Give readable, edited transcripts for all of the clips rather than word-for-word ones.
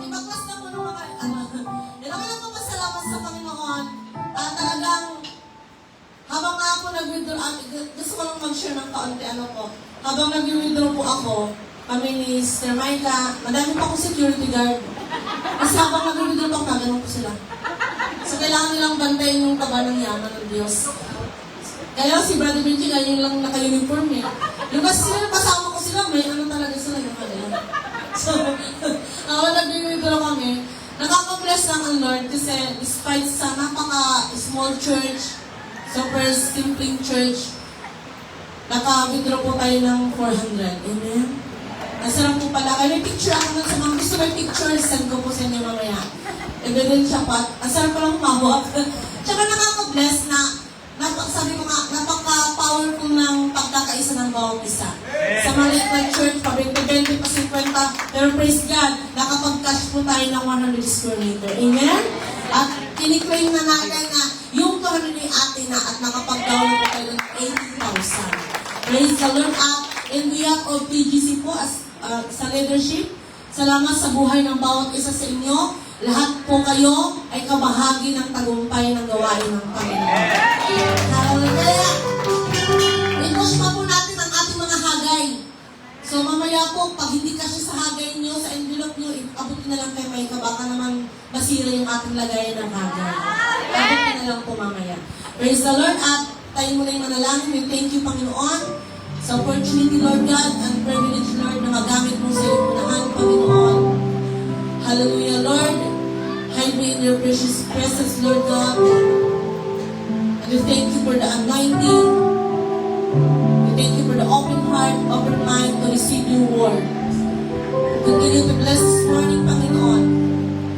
Ibagwas na po ng mga, ako lang papasalamat sa Panginoon. Talagang, habang ako nag-withdraw, gusto ko lang mag-share ng kaunti, habang nag-withdraw po ako, kami ni Sister Micah, madami pa akong security guard. Kasi habang nag-withdraw po ako, naganon po sila. So, kailangan nilang bantayin yung taba ng yaman ng Diyos. Kaya si Brother Benji, ganyan lang naka-uniform eh. Yung kasi sila, kasama ko sila, may talaga sila yung kanila. So, nag-withdraw kami. Nakaka-bless lang ang Lord kasi despite sa napaka-small church, super simple church, naka-withdraw po tayo ng 400. Amen? Nasarap po pala. May picture ako nun sa mga gusto may picture, send ko po sa inyo mamaya. Ebidensya pa. Ang sarap pa lang humawak. Tsaka nakaka-bless na, sabi ko nga, napaka-powerful ng pagkakaisa ng bawat isa. Sa maliit na church, pa-20 pa 50, pero praise God, nakapag-cash po tayo ng 100 square meter. Amen? At kiniklaim na natin na yung kahon ni ate na at nakapag-download po tayo ng 80,000. Praise the Lord. At in behalf of TGC po, sa leadership, salamat sa buhay ng bawat isa sa inyo. Lahat po kayo ay kabahagi ng tagumpay ng gawain ng Panginoon. Hallelujah! I-push pa po natin ang ating mga hagay. So mamaya po, pag hindi kasi sa hagay nyo, sa envelope nyo, abutin na lang kay Micah. Baka naman masira yung ating lagayan ng hagay. Abutin na lang po mamaya. Praise the Lord. At tayo muna yung manalangin. We thank you, Panginoon, sa opportunity, Lord God, and privilege, Lord, na magamit mo sa iyong unahan, Panginoon. Hallelujah, Lord. Hide me in your precious presence, Lord God. And we thank you for the anointing. We thank you for the open heart, open mind to receive your word. Continue to bless this morning, Panginoon.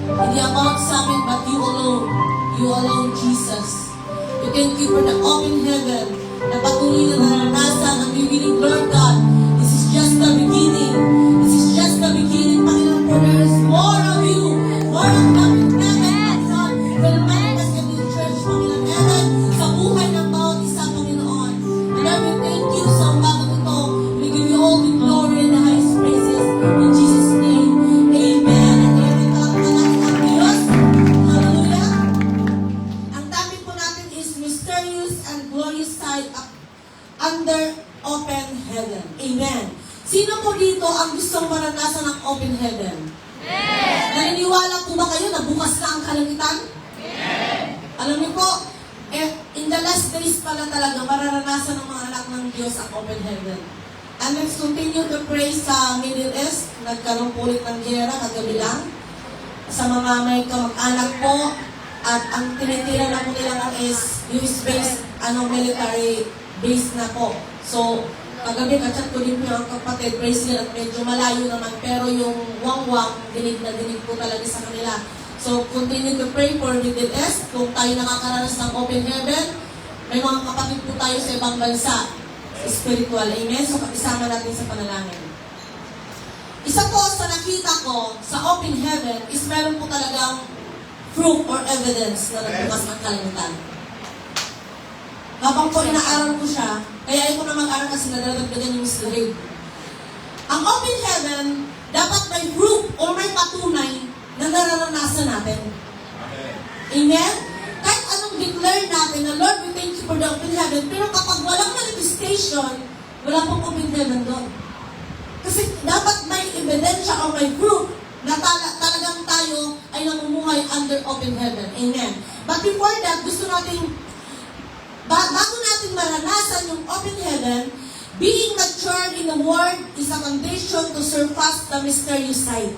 Hindi about sa amin, but you alone. You alone, Jesus. We thank you for the open heaven na patuloy na naranasan ang beginning, Lord God. This is just the beginning. This is just the beginning, Panginoon, for there is more of you. More of coming heaven, Panginoon. Will manifest in your church, Panginoon. Heaven, sa buhay ng bawat isa, Panginoon. And Lord, we thank you sa umagang ito. We give you all the glory and the highest praises. In Jesus' name, amen and amen. Palakpakan natin ang Diyos. Hallelujah. Ang topic po natin is mysterious and glorious side under open heaven. Amen. Sino po dito ang gustong maranasan ng open heaven? Amen. Naniniwala po ba kayo na bukas na ang kalangitan? Amen. Alam niyo po, in the last days pala talaga mararanasan ng mga anak ng Diyos ang open heaven. And let's continue to pray sa Middle East. Nagkaroon po ulit ng gera kagabi lang. Sa mga may kamag-anak po, at ang tinitira na po nila is US-based military base na po. So, kagabi kachat ko din po yung kapatid, praise God, at medyo malayo naman, pero yung wang-wang, dinig na dinig po talaga sa kanila. So, continue to pray for Middle East. Kung tayo nakakaranas ng open heaven, may mga kapatid po tayo sa ibang bansa, spiritual. Amen? So, isama natin sa panalangin. Isa po sa nakita ko sa open heaven is meron po talagang proof or evidence na nagbukas ng kalangitan. Habang po inaaral ko siya, kaya ayaw ko na mag-aral kasi nadadagdagan yung slave. Ang open heaven, dapat may proof or may patunay na nararanasan natin. Amen? Kahit anong declare natin na, Lord, we thank you for the open heaven, pero kapag walang manifestation, wala pong open heaven doon. Kasi dapat may ebidensya o may proof na talagang tayo ay namumuhay under open heaven. Amen. But before that, gusto natin, bago natin maranasan yung open heaven, being matured in the Word is a foundation to surpass the mysterious side.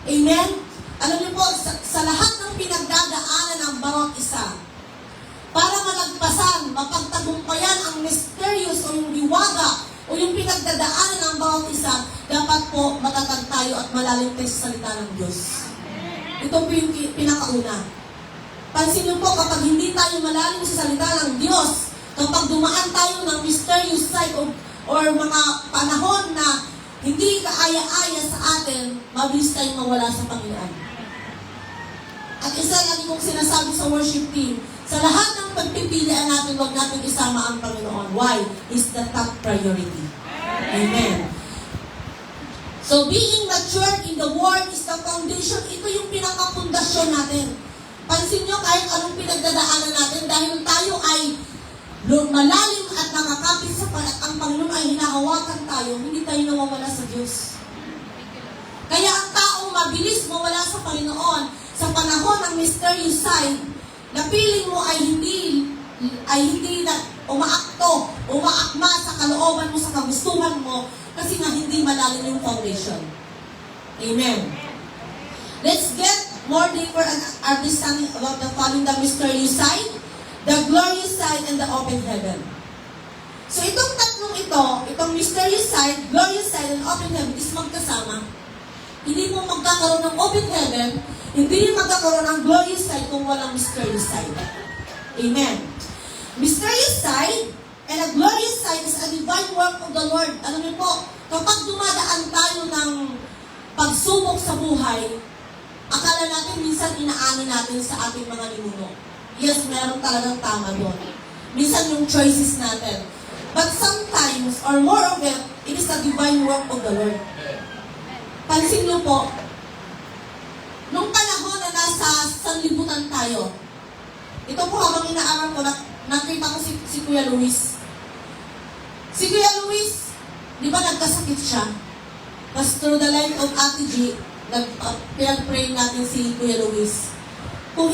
Amen? Alam niyo po, sa lahat ng pinagdadaanan ng bawat isa, para malagpasan, mapagtagumpayan ang mysterious o yung liwaga o yung pinagdadaanan ng bawat isa, dapat po matatag tayo at malalim tayo sa salita ng Diyos. Ito po yung pinakauna. Pansin niyo po, kapag hindi tayo malalim sa salita ng Diyos, kapag dumaan tayo ng mysterious side or mga panahon na hindi kaaya-aya sa atin, mabilis tayong mawala sa Panginoon. At isa lagi kong sinasabi sa worship team, sa lahat ng pagpipilian natin, huwag natin isama ang Panginoon. Why? Is the top priority. Amen. So being matured in the Word is the foundation, ito yung pinaka-pundasyon natin. Pansin nyo, kahit anong pinagdadaanan natin, dahil tayo ay malalim at nakakapit sa ang Panginoon ay hinahawakan tayo, hindi tayo nawawala sa Diyos. Kaya ang taong mabilis mawala sa Panginoon sa panahon ng mysterious side, na feeling mo ay hindi na umaakma sa kalooban mo, sa kagustuhan mo, kasi nga hindi malalim yung foundation. Amen. Let's get more deeper understanding about the following: the mysterious side, the glorious side, and the open heaven. So itong tatlong itong mysterious side, glorious side, and open heaven is magkasama. Hindi mo magkakaroon ng open heaven, hindi rin magkakaroon ng glorious side kung walang mysterious side. Amen. Mysterious side and a glorious side is a divine work of the Lord. Alam niyo po, kapag dumadaan tayo ng pagsubok sa buhay, akala natin minsan inaamin natin sa ating mga ninuno. Yes, meron talagang tama doon. Minsan yung choices natin. But sometimes, or more of it is the divine work of the Lord. Pansin niyo po, nung panahon na nasa sanlibutan tayo, ito po habang inaaral ko, nakita ko si Kuya Luis. Si Kuya Luis, di ba nagkasakit siya? Tapos through the life of Ate G, pinag-pray natin si Kuya Luis. Kung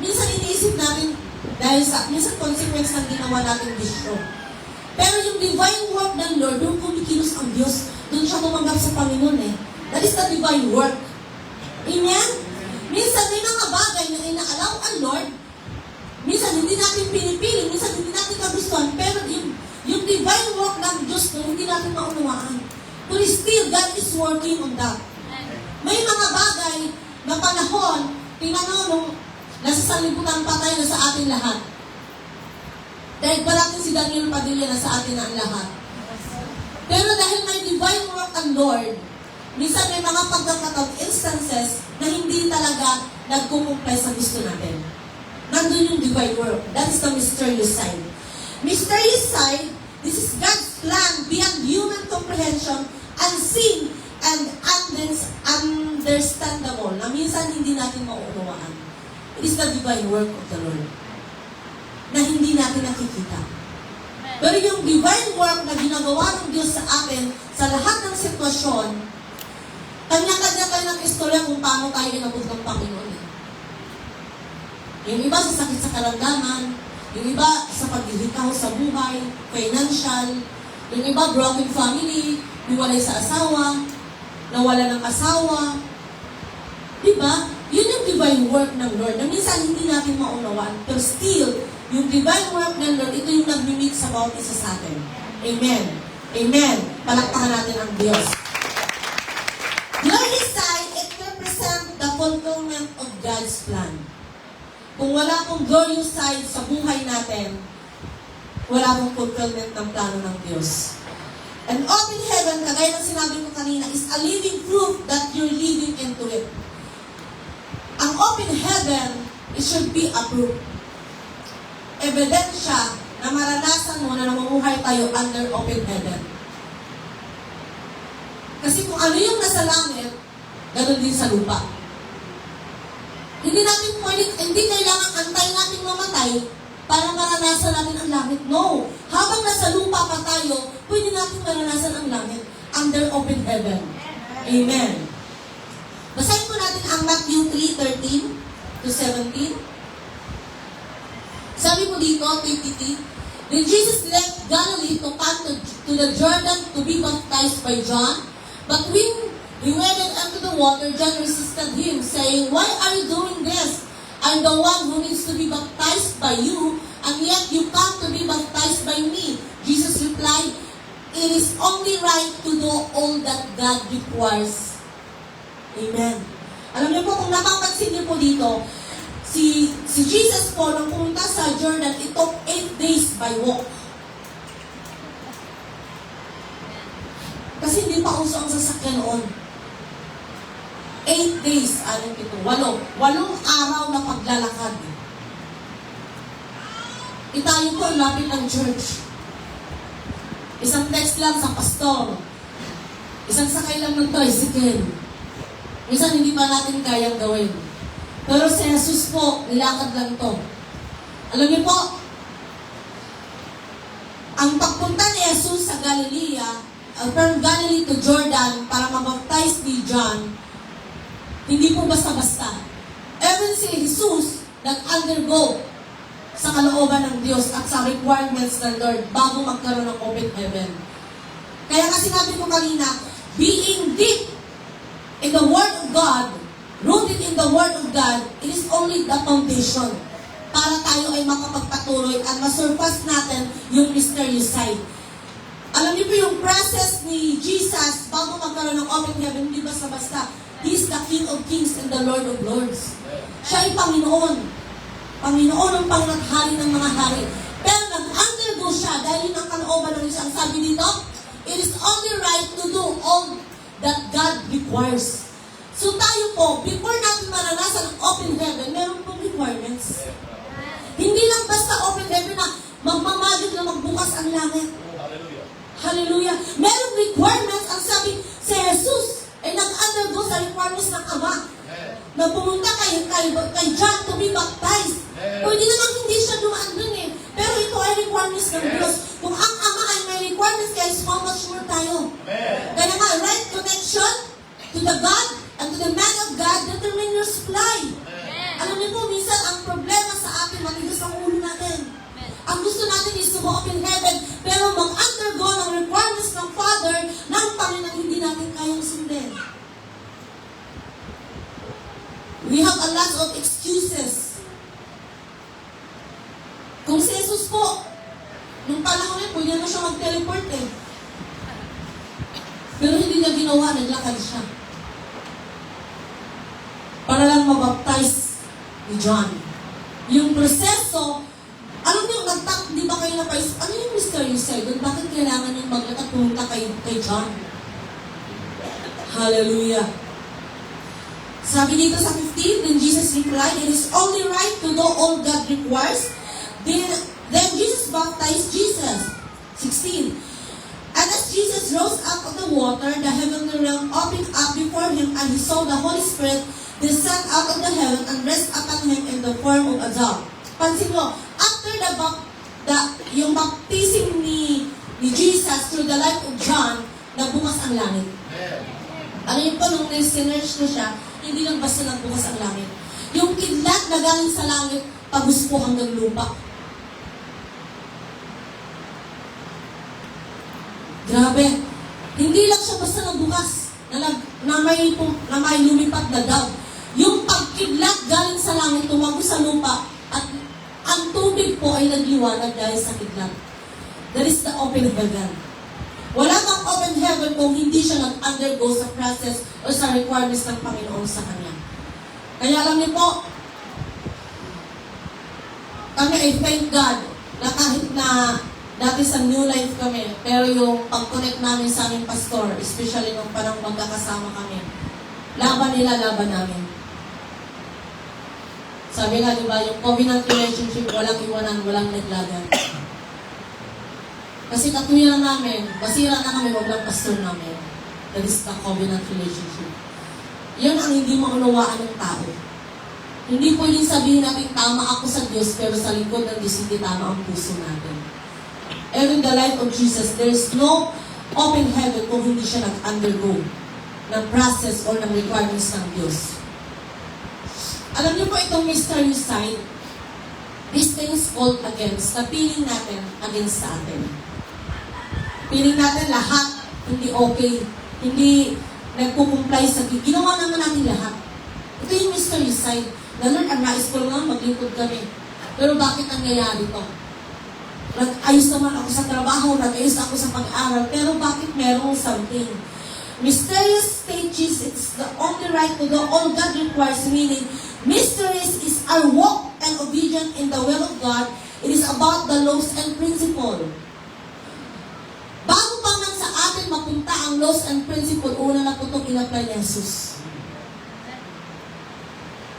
minsan iniisip natin, dahil sa, minsan consequence ng ginawa natin bisyo. Pero yung divine work ng Lord, doon kumikilos ang Diyos. Doon siya tumanggap sa Panginoon eh. That is the divine work. Amen? Minsan may mga bagay na inaalaw ang Lord. Minsan hindi natin pinipili, minsan hindi natin kagustuhan, pero yung divine work ng Diyos na hindi natin maunawaan. But still, God is working on that. May mga bagay na panahon, tingnan nung nasa sanlibutan pa tayo na sa atin lahat. Dahil pa natin si Daniel Padilla na sa atin na ang lahat. Pero dahil may divine work ang Lord, minsan may mga pagkakataon instances na hindi talaga nagkukumpay sa gusto natin. Nandun yung divine work. That is the mysterious side. Mysterious side, this is God's plan beyond human comprehension, unseen, and understandable, na minsan hindi natin mauunawaan. It is the divine work of the Lord na hindi natin nakikita. Pero yung divine work na ginagawa ng Diyos sa atin sa lahat ng sitwasyon, kanya-kanya tayo ng istorya kung paano tayo inabot ng Panginoon. Yung iba sa sakit sa karamdaman, yung iba sa paglilikaw sa buhay, financial, yung iba broken family, hiwalay sa asawa, nawala ng asawa. Diba? Yun yung divine work ng Lord na minsan hindi natin maunawaan. Pero still, yung divine work ng Lord, ito yung nag-meet sa bawat isa sa atin. Amen. Amen. Palakpakan natin ang Diyos. Glorious side, it represents the fulfillment of God's plan. Kung wala pong glorious side sa buhay natin, wala pong fulfillment ng plano ng Diyos. And open heaven, kagaya ng sinabi ko kanina, is a living proof that you're living into it. Ang open heaven, it should be a proof. Ebidensya na maranasan mo na namumuhay tayo under open heaven. Kasi kung ano yung nasa langit, ganoon din sa lupa. Hindi kailangan antayin natin mamatay para maranasan natin ang langit. No. Habang nasa lupa pa tayo, pwede natin maranasan ang langit under open heaven. Amen. Basahin po natin ang Matthew 3:13-17. Sabi po dito, 23, Then Jesus left Galilee to come to the Jordan to be baptized by John. But when he waded into the water, John resisted him, saying, Why are you doing this? I'm the one who needs to be baptized by you, and yet you come to be baptized by me. Jesus replied, It is only right to do all that God requires. Amen. Alam niyo po, kung napapansin niyo po dito, si Jesus po, nung pumunta sa Jordan, it took 8 days by walk. Kasi hindi pa uso ang sasakyan noon. 8 days, 8 araw na paglalakad. Itayo po, lapit ng church. Isang text lang sa pastor. Isang sakay lang ng tricycle. Minsan hindi pa natin kayang gawin. Pero si Jesus po, nilakad lang to. Alam niyo po, ang pagpunta ni Jesus sa Galilea, from Galilee to Jordan, para mabaptize ni John, hindi po basta-basta. Even si Jesus, nag-undergo sa kalooban ng Diyos at sa requirements ng Lord bago magkaroon ng open heaven. Kaya kasi sinabi ko kanina, being deep in the Word of God, rooted in the Word of God, it is only the foundation para tayo ay makapagpatuloy at masurpass natin yung mysterious side. Alam niyo po yung process ni Jesus bago magkaroon ng open heaven, hindi basta-basta. He is the King of Kings and the Lord of Lords. Siya ay Panginoon. Panginoon ang pangathari ng mga hari. Pero nag-undergo siya dahil yun ang kalooban ng isang sabi dito, it is only right to do all that God requires. So tayo po, before natin maranasan ang open heaven, meron pong requirements. Hindi lang basta open heaven na magmamagod na magbukas ang langit. Hallelujah. Merong requirements. Ang sabi, si Jesus ay nag-undergo sa requirements ng Ama. Na pumunta kay John to be baptized. Pwede naman hindi siya dumaan dun eh. Pero ito ay requirements ng Diyos. Kung ang Ama ay may requirements, guys, how much more tayo? Kaya nga, right connection to the God and to the man of God determine your supply. Alam niyo po, minsan ang problema sa atin, matigas ang ulo natin. Ang gusto natin is to walk in heaven, pero mag-undergo ng requirements ng Father ng Panginoon hindi natin kayang sundin. We have a lot of excuses. Kung si Jesus po, nung panahon niya, pwede na siya mag-teleport eh. Pero hindi niya ginawa, naglakad siya. Para lang mabaptize ni John. Yung proseso, alam niyo, di ba kayo napaisip, ano yung mysterious side? Bakit kailangan yung maglakad pumunta kay John? Hallelujah. Sabi dito sa 15, then Jesus replied, it is only right to do all God requires. Then Jesus baptized Jesus. 16. And as Jesus rose up of the water, the heavenly realm opened up before him, and he saw the Holy Spirit descend out of the heaven and rest upon him in the form of a dove. Pansin mo, after yung baptism ni Jesus through the life of John, nabukas ang langit. Ano yun po, nung sinerge ko siya, hindi lang basta nagbukas ang langit. Yung kidlat na galing sa langit, pabus po hanggang lupa. Grabe. Hindi lang siya basta nagbukas na may lumipat na dove. Yung pagkidlat galing sa langit, tumago sa lupa, at ang tubig po ay nagliwanag dahil sa kidlat. That is the open heaven. Wala kang open heaven kung hindi siya nag-undergo sa process o sa requirements ng Panginoon sa Kanya. Kaya alam niyo po, kami ay thank God na kahit na dati sa New Life kami, pero yung pag-connect namin sa aming pastor, especially nung parang magkakasama kami, laban nila, laban namin. Sabi nga, di ba, yung covenant relationship, walang iwanan, walang naglagan. Kasi katuyan na namin, basira na kami, wag lang pastor namin. That is the covenant relationship. Yan ang hindi maunawaan ng tao. Hindi pwedeng sabihin natin, tama ako sa Diyos, pero sa lingkod ng Diyos, hindi tama ang puso natin. And in the life of Jesus, there is no open heaven kung hindi siya nag-undergo ng process or ng requirements ng Diyos. Alam niyo po itong mysterious side, these things called against, na piling natin against sa atin. Piling natin lahat, hindi okay, hindi nagkukumply sa ginawa naman natin lahat. Ito yung mysterious side. Na Lord, ang nais ko lang maglingkod kami. Pero bakit nangyayari ito? Nag-ayos naman ako sa trabaho, nag-ayos ako sa pag-aaral, pero bakit merong something? Mysterious stages, it's the only right to do all God requires, meaning, mysteries is our walk and obedience in the will of God. It is about the laws and principle. Bago pa man sa atin mapunta ang laws and principle, una na po itong in-apply ni Jesus.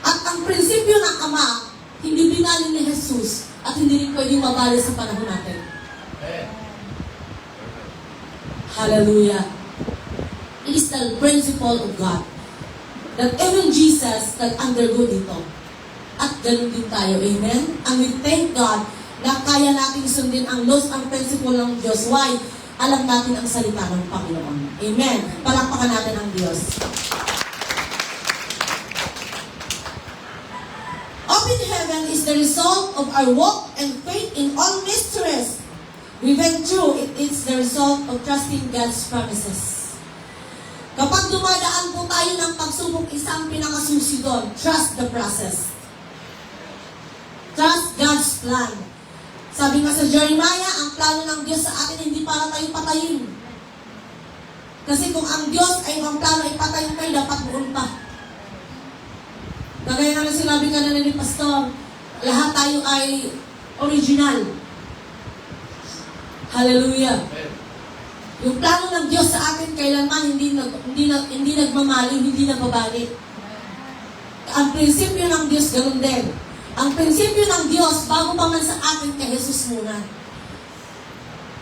At ang prinsipyo ng Ama, hindi binali ni Jesus at hindi rin pwedeng mabali sa panahon natin. Hallelujah. It is the principle of God. that even Jesus nag-undergo dito. At ganun din tayo. Amen? And we thank God na kaya natin sundin ang laws, ang principle ng Diyos. Why? Alam natin ang salita ng Panginoon. Amen? Palakpakan natin ang Diyos. Open heaven is the result of our walk and faith in all mysteries we went through. It is the result of trusting God's promises. Kapag dumadaan po tayo ng pagsubok, isang pinakasusi doon, trust the process. Trust God's plan. Sabi nga sa Jeremiah, ang plano ng Diyos sa atin hindi para tayo patayin. Kasi kung ang Diyos ay ang plano ay patayin tayo, dapat buon pa. Kagaya naman sinabi kanina ni Pastor, lahat tayo ay original. Hallelujah. Yung plano ng Diyos sa atin kailanman hindi nagmamaling, hindi nababalik. Ang prinsipyo ng Diyos ganoon din. Ang prinsipyo ng Diyos bago pa man sa atin kay Jesus muna.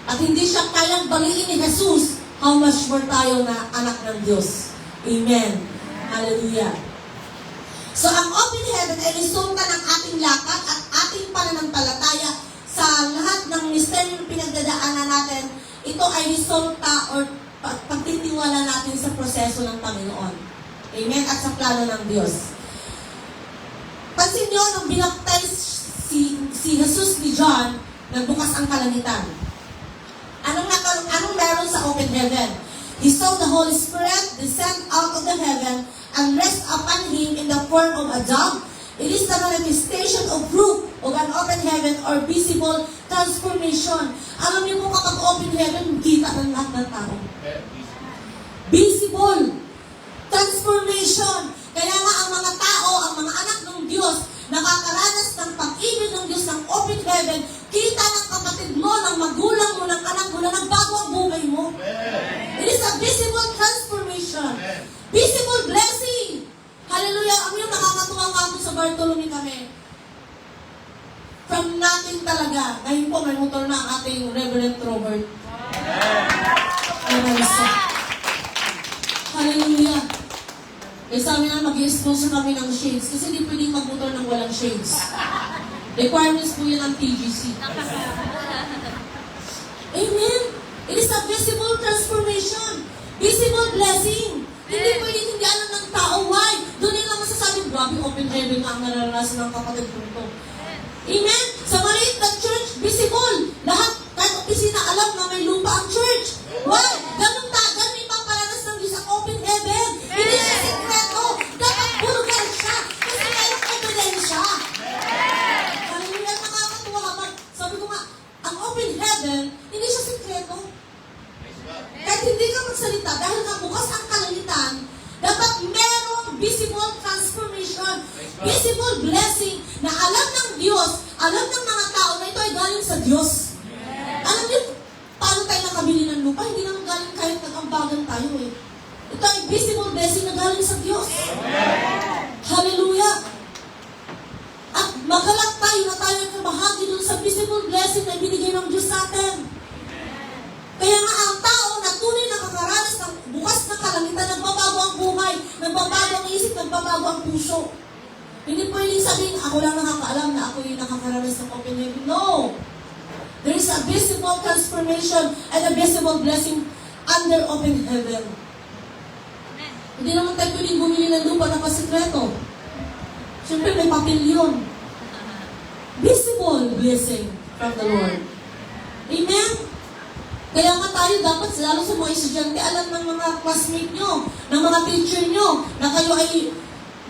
At hindi siya kayang baliin ni Jesus, how much more tayo na anak ng Diyos. Amen. Hallelujah. So ang open heaven ay resulta ng ating lakad at ating pananampalataya sa lahat ng misteryong pinagdadaanan natin. Ito ay resulta or pagtitiwala natin sa proseso ng Panginoon. Amen? At sa plano ng Diyos. Pansin nyo, nung binaptize si Jesus ni John, nagbukas ang kalangitan. Anong meron sa open heaven? He saw the Holy Spirit descend out of the heaven and rest upon him in the form of a dove. It is the manifestation of fruit of an open heaven or visible transformation. Alam niyo po kapag open heaven, kita ng lahat ng tao. Visible transformation. Kaya nga ang mga tao, ang mga anak ng Diyos, nakakaranas ng pag-ibig ng Diyos ng open heaven, kita ng kapatid mo, ng magulang mo, ng anak mo, na nagbago ang buhay mo. It is a visible transformation. Visible blessing. Hallelujah. Ang yung nakakatuwa nga sa Bartolome kami. From nothing talaga. Ngayon po, may motor na ang ating Reverend Robert. Hallelujah. Kaya sabi na mag-i-sponsor kami ng shades kasi di pwedeng mag-motor ng walang shades. Requirements po yun ng TGC. Amen. It is a visible transformation. Visible blessing. Hindi pwedeng hindi alam ng tao why. Doon nila masasabi, grabe open heaven ang naranasan ng kapatid ko ito. Amen. Sa maliit na church, visible. Lahat, kahit opisina, alam na may lupa ang church. Why? Ganun ipaparanas ng Diyos ang open heaven. Hindi siya sikreto. Dapat bulugan siya. Kasi mayroong ebidensya. Hallelujah. Nakakatuwa kapag, sabi ko nga, ang open heaven, hindi siya sikreto. Kahit hindi ka magsalita, dahil nga bukas ang kalangitan, dapat merong visible transformation, visible blessing, na alam ng Diyos, alam ng mga tao na ito ay galing sa Diyos. Alam niyo, paano tayo nakabili ng lupa? Hindi naman galing kahit nag-ambagan tayo eh. Ito ay visible blessing na galing sa Diyos. Hallelujah! At magalat tayo na tayo ay kabahagi dun sa visible blessing na binigay ng Diyos sa atin. Kaya nga ang tao na tunay na nakakaranas ng bukas na kalangitan, nagbabago ang buhay, nagbabago ang isip, nagbabago ang puso. Hindi pwedeng sabihin, ako lang nakakaalam na ako yung nakakaranas ng open heaven. No! There is a visible transformation and a visible blessing under open heaven. Hindi naman tayo pwedeng bumili ng lupa na pasikreto. Siyempre may papel yun. Visible blessing from the Lord. Amen? Kaya nga tayo dapat, lalo sa mga estudyante, alam ng mga classmate nyo, ng mga teacher nyo, na kayo ay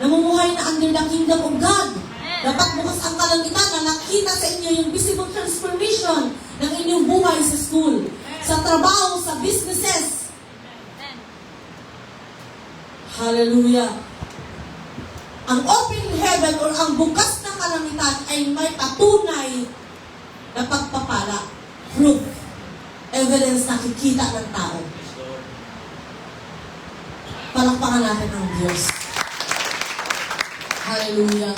namumuhay na under the kingdom of God. Dapat bukas ang kalangitan na nakita sa inyo yung visible transformation ng inyong buhay sa school, sa trabaho, sa businesses. Hallelujah. Ang open heaven or ang bukas ng kalangitan ay may patunay na pagpapala. Proof. Evidence na kikita ng tao. Palakpakan natin ang Diyos. Hallelujah.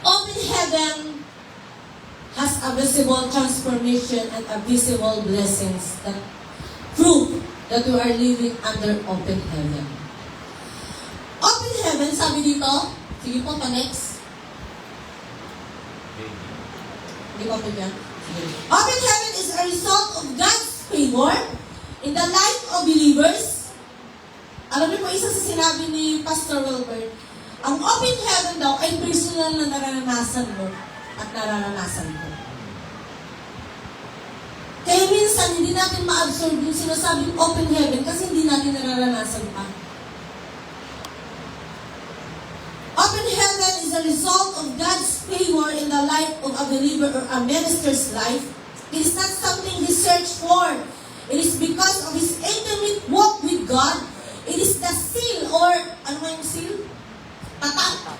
Open heaven has a visible transformation and a visible blessings that prove that we are living under open heaven. heaven, sabi dito, sige po, pa-next. Hindi ko pa dyan. Open heaven is a result of God's favor in the life of believers. Alam niyo po, isa sa sinabi ni Pastor Wilbert, ang open heaven daw ay personal na naranasan mo at nararanasan mo. Kaya minsan, hindi natin ma-absorb yung sinasabing open heaven kasi hindi natin nararanasan pa. Open heaven is a result of God's favor in the life of a believer or a minister's life. It is not something he searched for. It is because of his intimate walk with God. It is the seal or, ano nga yung seal? Tatak.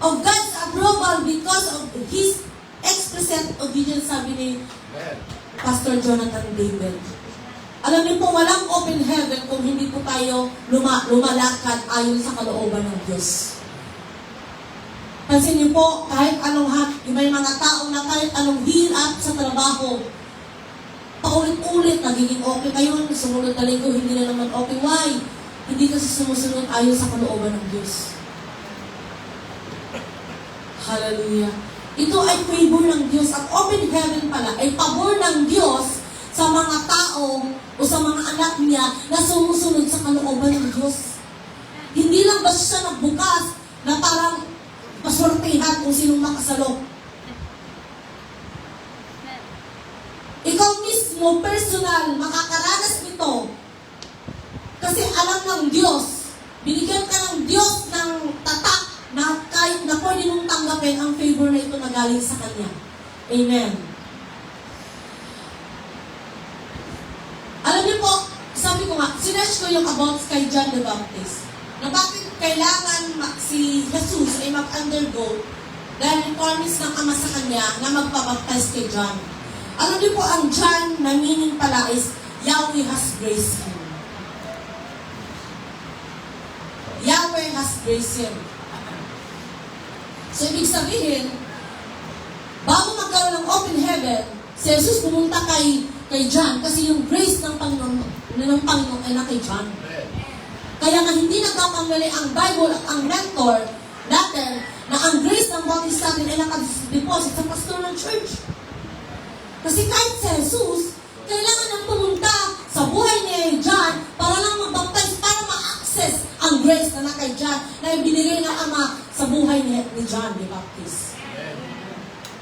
Of God's approval because of his explicit obedience, sabi ni Pastor Jonathan David. Alam niyo po, walang open heaven kung hindi po tayo lumalakad ayon sa kalooban ng Diyos. Pansin niyo po, kahit anong may mga tao na kahit anong hirap sa trabaho, paulit-ulit, nagiging okay kayo, sumunod na linggo, hindi na naman okay. Why? Hindi kasi sumusunod ayon sa kalooban ng Diyos. Hallelujah. Ito ay favor ng Diyos. At open heaven pala ay pabor ng Diyos sa mga tao o sa mga anak niya na sumusunod sa kalooban ng Diyos. Hindi lang ba siya nagbukas na parang pasortihan kung sinong makasalok. Ikaw mismo, personal, makakaranas nito. Kasi alam ng Diyos, binigyan ka ng Diyos ng tatak na kahit na pwede mong tanggapin ang favor na ito na galing sa Kanya. Amen. Alam niyo po, sabi ko nga, sinesh ko yung about kay John the Baptist. Na bakit kailangan si Jesus ay mag-undergo dahil promise ng Ama sa Kanya na magpabaptize kay John. Alam niyo po, ang John na meaning pala is Yahweh has graced him. Yahweh has graced him. So, ibig sabihin, bago magkaroon ng open heaven, si Jesus pumunta kay John kasi yung grace ng Panginoon ay na kay John. Kaya nga hindi nagkakamali ang Bible at ang mentor natin na ang grace ng Baptist natin ay nakadeposit sa pastoral church. Kasi kahit si Jesus, kailangan nang pumunta sa buhay ni John para lang mag-baptize, para ma-access ang grace na na kay John na ibinigay ng Ama sa buhay ni John the Baptist.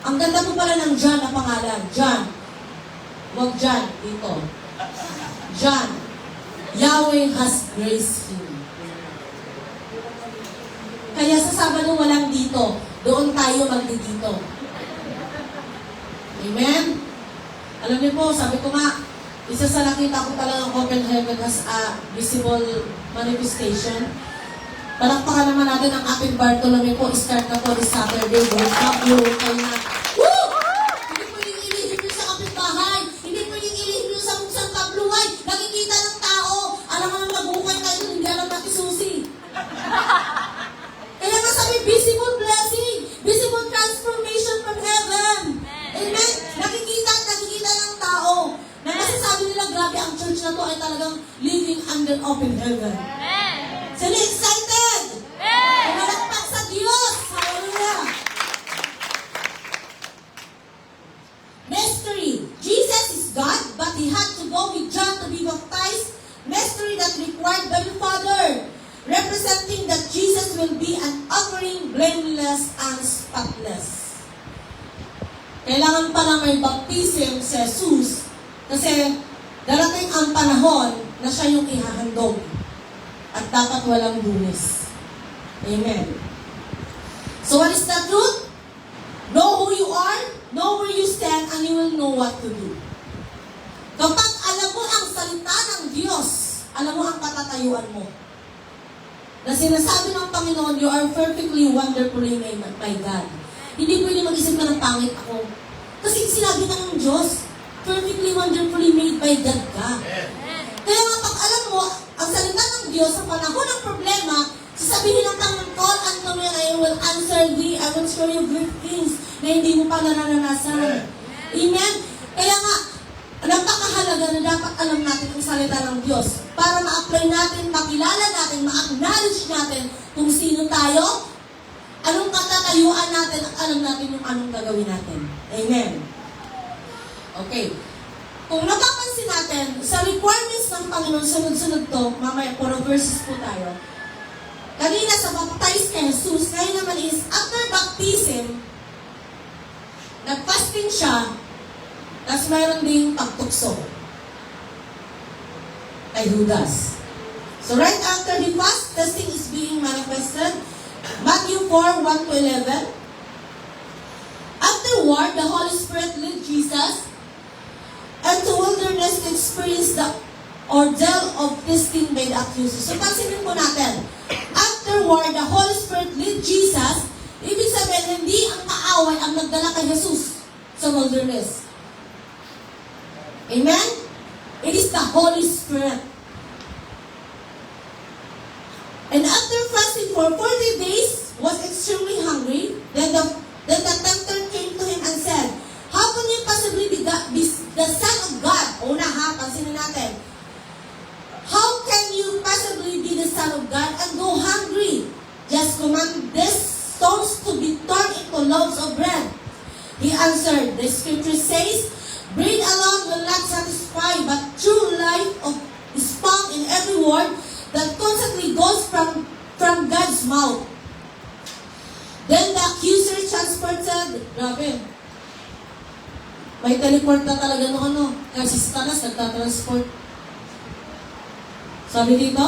Ang ganda po pala ng John na pangalan. John. Huwag John dito. John. Yahweh has graced him. Kaya sa Sabado walang dito. Doon tayo magdidito. Amen? Alam niyo po, sabi ko nga, isa sa nakita ko talagang open heaven as a visible manifestation. Palakpakan naman natin ang ating Bartolome po. Start na po this Saturday. World Cup. Kayo na. Woo! Hindi pwedeng ilihim nyo sa kapitbahay. Hindi pwedeng ilihim nyo sa buksang kabluhay. Nakikita ng tao. Alam mo nang nag-uukay tayo, hindi alam natin susi. Kaya nga sabi, visible blessing. Visible transformation from heaven. Amen? Nakikita ng tao. Na masasabi nila, grabe ang church na to ay talagang living under open heaven. Sila excited? Pumalakpak sa Diyos. Hallelujah. Mystery. Jesus is God, but He had to go with John to be baptized. Mystery that required by the Father, representing that Jesus will be an offering blameless and spotless. Kailangan pala may baptism si Jesus kasi darating ang panahon na siya yung ihahandog. At dapat walang lunis. Amen. So what is the truth? Know who you are, know where you stand, and you will know what to do. Kapag alam mo ang salita ng Diyos, alam mo ang katatayuan mo. Na sinasabi ng Panginoon, you are perfectly wonderfully made by God. Hindi pwede mag-isip ka ng pangit ako. Kasi sinabi ng Diyos, perfectly wonderfully made by God ka. Kaya nga pag alam mo, ang salita ng Diyos sa panahon ng problema, sasabihin ng Panginoon, call unto me and I will answer thee. I will show you great things na hindi mo pa nararanasan. Amen? Kaya nga, napakahalaga napakahalaga na dapat alam natin ang salita ng Diyos para ma-apply natin, makilala natin, ma-acknowledge natin kung sino tayo, anong katatayuan natin at alam natin yung anong gagawin natin. Amen. Okay. Kung napapansin natin, sa requirements ng Panginoon, sunod-sunod to, mamaya puro verses po tayo. Kanina sa baptize kay Jesus, ngayon naman is, after baptism, nag-fasting siya, tapos mayroon ding pagtukso kay Judas. So right after the fast, testing is being manifested. Matthew 4, 1-11. Afterward, the Holy Spirit led Jesus into wilderness to experience the ordeal of testing by the accuser. So pansinin po natin, afterward, the Holy Spirit led Jesus, ibig sabihin, hindi ang kaaway ang nagdala kay Jesus sa wilderness. Amen? It is the Holy Spirit. And after fasting for 40 days, was extremely hungry, then the tempter came to him and said, how can you possibly be the Son of God? Una ha, pansinin natin. How can you possibly be the Son of God and go hungry? Just command these stones to be turned into loaves of bread. He answered, the scripture says, bread alone will not satisfy, but true life is found in every word that constantly goes from God's mouth. Then the accuser transported, grabe, may teleport na talaga no ano, kasi si Satanas nagtatransport. Sabi dito,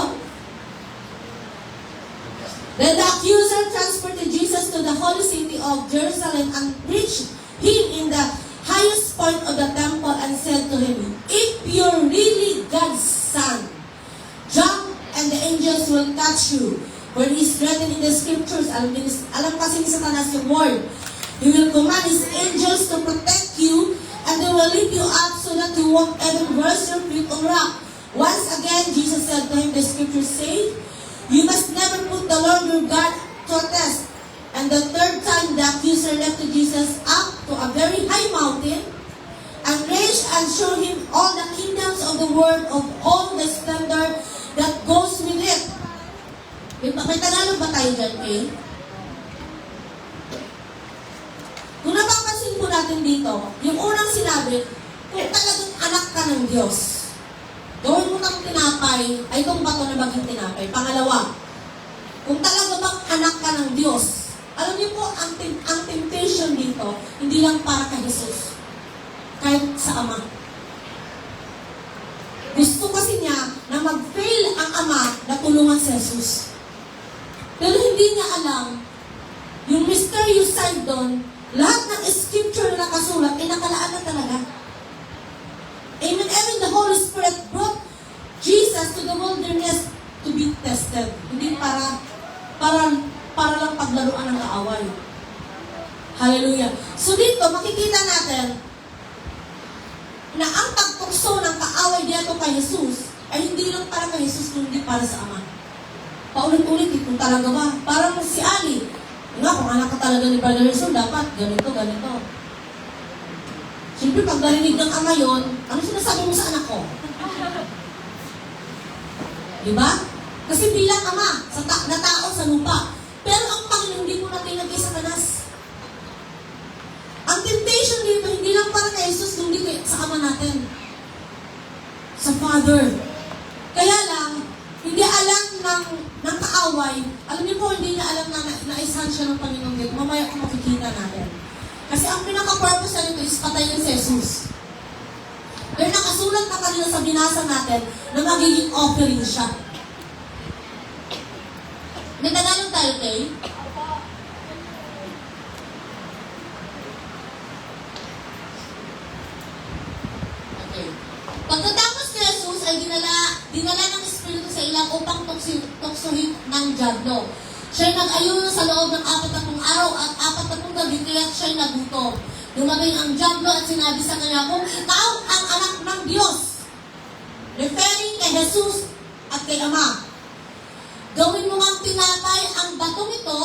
then the accuser transported Jesus to the holy city of Jerusalem and reached him in the highest point of the temple and said to him, if you're really God's son, jump and the angels will touch you. For it is written in the scriptures, alam kasi ni Satanas yung word, he will command his angels to protect you and they will lift you up so that you won't even burst your feet on rock. Once again, Jesus said to him, the scriptures say, you must never put the Lord your God to a test. And the third time, the accuser lifted Jesus up to a very high mountain and raised and showed him all the kingdoms of the world of all the splendor that goes with it. May Tagalog ba tayo dyan, eh? Kung napapansin po natin dito, yung unang sinabi, kung talagang anak ka ng Diyos, gawin mo ng tinapay, ay itong bato na maging tinapay. Pangalawa, kung talaga bang anak ka ng Diyos, alam niyo po, ang temptation dito, hindi lang para kay Jesus, kahit sa Ama. Gusto kasi niya na mag-fail ang Ama na tulungan si Jesus. Pero hindi niya alam, yung mysterious side doon, lahat ng scripture na nakasulat, ay nakalaan na talaga. Amen. Even the Holy Spirit brought Jesus to the wilderness to be tested. Hindi para lang paglaruan ng kaaway. Hallelujah. So dito, makikita natin na ang pagtukso ng kaaway dito kay Jesus ay hindi lang para kay Jesus, kundi para sa Ama. Paulit-ulit, kung talaga ba? Parang si Ali. Nga, kung anak ka talaga ni Brother Rizal, dapat ganito, ganito. Siyempre, pag narinig ng Ama yun, ano sinasabi mo sa anak ko? Diba? Kasi bilang Ama, na tao sa lupa. Pero ang Panginoon, hindi mo natin nagay sa kanas. Ang temptation dito, hindi lang para kay Jesus, kundi sa Ama natin. Sa Father. Kaya lang, hindi alam ng kaaway, alam niyo po, hindi niya alam na naisahan siya ng Panginoon dito. Mamaya kung makikita natin. Kasi ang pinaka-purpose na nito is patayin si Jesus. Pero nakasulat na kanina sa binasa natin na magiging offering siya. May Tagalog tayo, Kay? Okay. Pagkatapos ni Jesus ay dinala ng Espiritu sa ilang upang tuksuhin ng Diablo. Siya'y nag-ayuno sa loob ng 40 araw at 40 gabi kaya't siya'y nagutom. Dumating ang Diablo at sinabi sa kanya, kung ikaw ang anak ng Diyos, referring kay Jesus at kay Ama, gawin mo ang tinapay ang batong ito.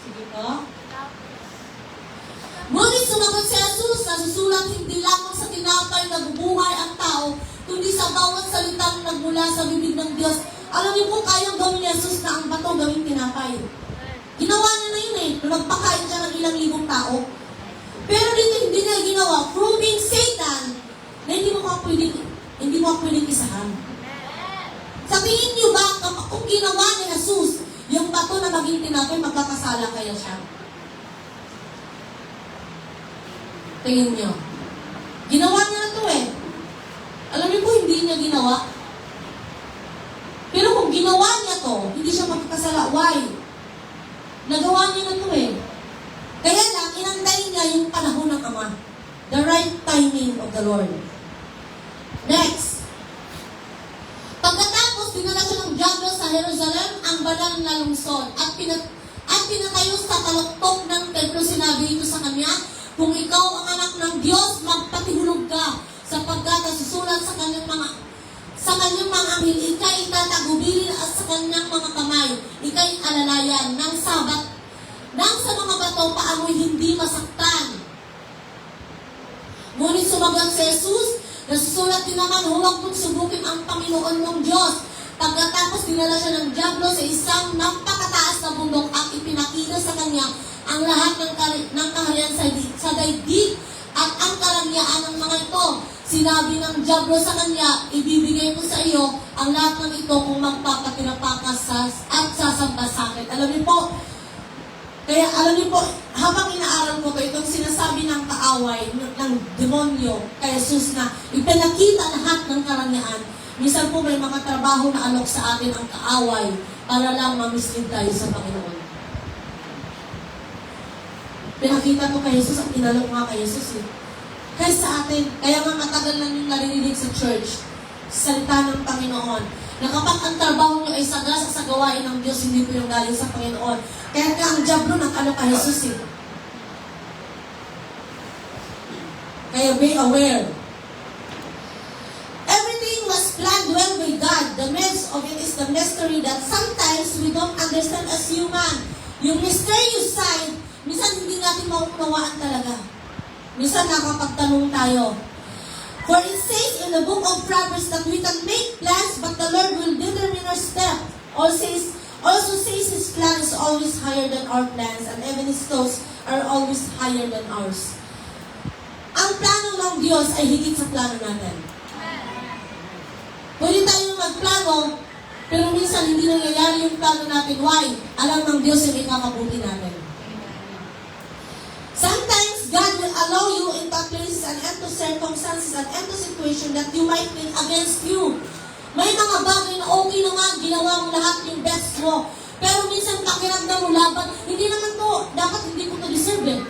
Sige po. Ngunit sumagot si Jesus, nasusulat hindi lamang sa tinapay tinapay nabubuhay ang tao, kundi sa bawat salitang nagmula sa bibig ng Diyos. Alam niyo po, kayang gawin ni Jesus na ang bato gawing tinapay. Ginawa niya na yun nung nagpakain siya ng ilang libong tao. Pero dito hindi niya ginawa, proving Satan na hindi mo pwedeng isahan. Sa tingin niyo ba, kung ginawa ni Jesus yung bato na maging tinapay, magkakasala kaya siya? Tingin niyo. Ginawa niya na to eh. Alam niyo po, hindi niya ginawa. Pero kung ginawa niya to, hindi siya magkakasala. Why? Nagawa niya na to eh. Kaya lang, inantay niya yung panahon ng Ama. The right timing of the Lord. Next. Pagkatapos, dinala siya ng diablo sa Jerusalem, ang banal na lungsod, at pinatayo sa kaluktok ng templo. Sinabi ito sa kanya, kung ikaw ang anak ng Diyos, magpatihulog ka, sapagkat nasusulat sa kanyang mga anghel, ikay itatagubilin at sa kanyang mga kamay, ikay alalayan ng sabat, nang sa mga bato paamoy hindi masaktan. Ngunit sumagot si Jesus, nasusulat din naman, huwag mong subukin ang Panginoon mong Diyos. Pagkatapos dinala siya ng diablo sa isang napakataas na bundok at ipinakita sa kanya ang lahat ng kaharian sa daigdig at ang karangyaan ng mga ito. Sinabi ng diablo sa kanya, ibibigay ko sa iyo ang lahat ng ito kung magpapatirapak ka at sasamba sa akin. Alam niyo po, habang inaaral ko itong sinasabi ng kaaway, ng demonyo kay Jesus na ipinakita lahat ng karangyaan. Minsan po may mga trabaho na alok sa atin ang kaaway para lang mamislead tayo sa Panginoon. Pinakita ko kay Jesus, ang inalok nga kay Jesus eh. Kaya sa atin, kaya nga matagal lang yung narinig sa church, salita ng Panginoon, na kapag ang trabaho nyo ay sagasa sa gawain ng Diyos, hindi po yung galing sa Panginoon. Kaya ka ang diablo nag-alok kay Jesus eh. Kaya be aware. Everything was planned well by God. The midst of it is the mystery that sometimes we don't understand as human. Yung mysterious side, minsan hindi natin mauunawaan talaga. Minsan nakapagtanong tayo. For it says in the book of Proverbs that we can make plans, but the Lord will determine our step. Also says His plan is always higher than our plans, and even His thoughts are always higher than ours. Ang plano ng Diyos ay higit sa plano natin. Pwede tayong magplano, pero minsan hindi nangyayari yung plano natin. Why? Alam ng Diyos yung ikakabuti natin. Sometimes God will allow you into places and into circumstances and into situation that you might think against you. May mga bagay na okay naman, ginawa mo lahat yung best mo. Pero minsan pakiramdam mo laban, hindi naman to, dapat hindi ko to deserve eh.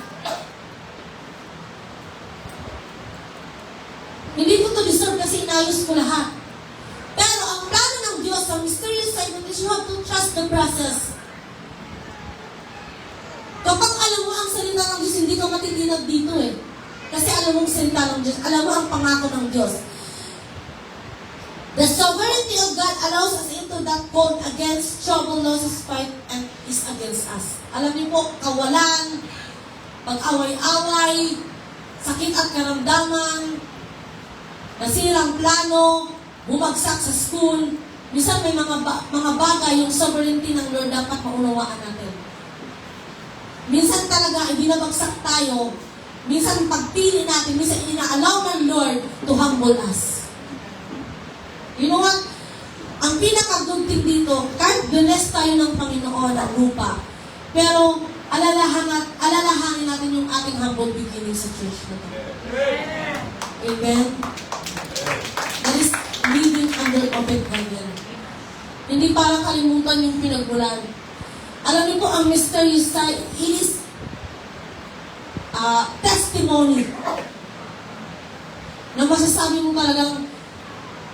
Hindi ko to deserve kasi inayos ko lahat. Pero ang plano ng Diyos, ang mysterious side of this, you have to trust the process. Kapag alam mo ang salita ng Diyos, hindi ka matitinag dito eh. Kasi alam mo ang salita ng Diyos, alam mo ang pangako ng Diyos. The sovereignty of God allows us into that code against trouble, losses, fight, and is against us. Alam niyo po, kawalan, pag-away-away, sakit at karamdaman, nasirang plano, bumagsak sa school, minsan may mga bagay yung sovereignty ng Lord dapat maunawaan natin. Minsan talaga ay binabagsak tayo, minsan pagpili natin, minsan ina-allow ng Lord to humble us. You know what? Ang pinaka-good thing dito, kahit blessed tayo ng Panginoon at lupa, pero alalahanin natin yung ating humble beginning sa church na ito. Amen? That is living under open heaven. Hindi parang kalimutan yung pinagmulan. Alam niyo po, ang mysterious side is testimony. Na masasabi mo talagang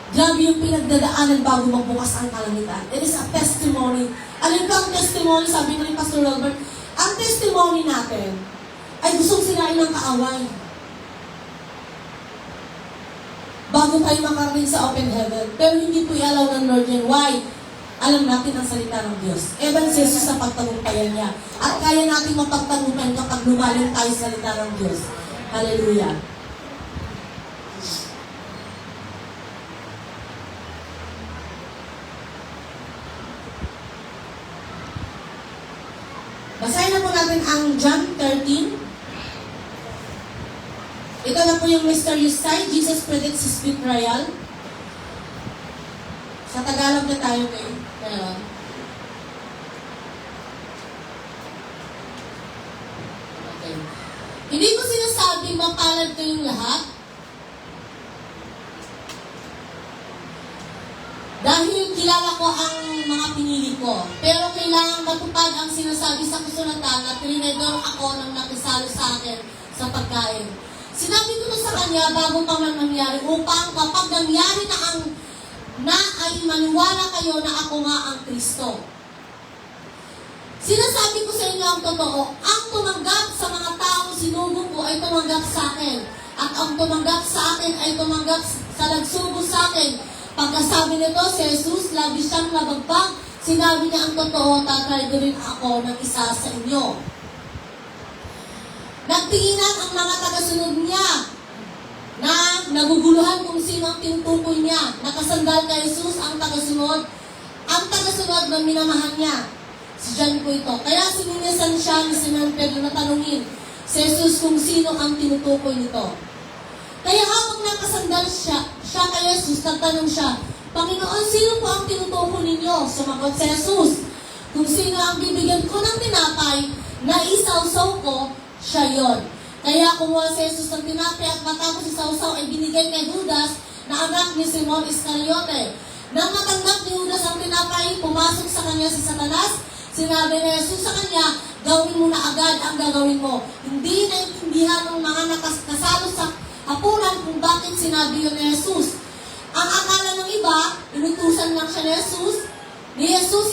grabe yung pinagdadaanan bago magbukas ang kalangitan. It is a testimony. Alam ko ang testimony, sabi ko ni Pastor Robert, ang testimony natin ay gustong sirain ng kaaway. Bago tayo makarating sa open heaven. Pero hindi po i-allow ng Lord yan. Why? Alam natin ang salita ng Diyos. Evan si Jesus sa pagtagumpayan niya. At kaya natin mapagtagumpayan kapag lumalim tayo sa salita ng Diyos. Hallelujah. Basahin na po natin ang John 13. Ito na po yung mysterious sign. Jesus predicts his betrayal. Sa Tagalog na tayo ngayon. Okay. Hindi ko sinasabing mapalad kayong lahat. Dahil kilala ko ang mga pinili ko. Pero kailangan matupad ang sinasabi sa kasulatan na trinidor ako ng nakisalo sa akin sa pagkain. Sinabi ko na sa kanya bago pa man mangyari upang kapag nangyari na ay maniwala kayo na ako nga ang Kristo. Sinasabi ko sa inyo ang totoo, ang tumanggap sa mga taong sinugo ko ay tumanggap sa akin. At ang tumanggap sa akin ay tumanggap sa nagsugo sa akin. Pagkasabi nito, si Jesus, labis siyang nabagbag. Sinabi niya ang totoo, tatraydorin ako ng isa sa inyo. Nagtinginan ang mga tagasunod niya na naguguluhan kung sino ang tinutukoy niya. Nakasandal kay Jesus ang tagasunod na minamahal niya. Si John po ito. Kaya sininisan siya ni Simon Pedro na tanungin si Jesus kung sino ang tinutukoy nito. Kaya habang nakasandal siya kay Jesus, nagtanong siya, Panginoon, sino po ang tinutukoy ninyo? Sumagot si Jesus, kung sino ang bibigyan ko ng tinapay na isawsaw ko, siya yon. Kaya kumuha si Jesus ng tinapay at matapos isawsaw ay binigay kay Judas na anak ni Simon Iscariote. Nang matanggap ni Judas ang tinapay, pumasok sa kanya si Satanas. Sinabi ni Jesus sa kanya, gawin mo na agad ang gagawin mo. Hindi naintindihan ng mga nakasalo sa hapunan kung bakit sinabi yun ni Jesus. Ang akala ng iba, inutusan lang siya ni Jesus,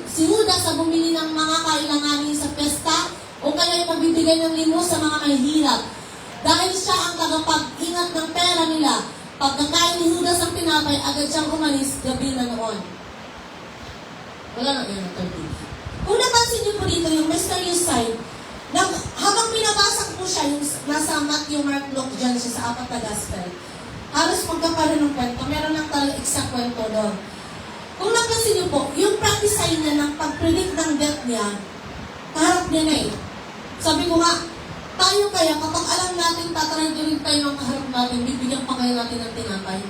si Judas sa bumili ng mga kailanganin sa pesta o kaya magbibigay ng limos sa mga mahihirap. Dahil siya ang tagapag-ingat ng pera nila, pagkakain ni Judas ang tinapay, agad siyang umalis gabi na noon. Wala na yun ang 30. Kung napansin niyo po dito yung mysterious sign, habang pinabasa ko siya, yung nasa Matthew, Mark, Luke, John siya sa apat na gospel, halos magkakaroon ng kwento, meron lang talaga exact kwento doon. Kung napansin niyo po, yung practice sign niya ng pag-predict ng death niya, kaharap niya na eh. Sabi ko nga, tayo kaya kapag alam natin, tatraydorin tayo ng kaharap natin, bibigyan pa kayo natin ng tinapay.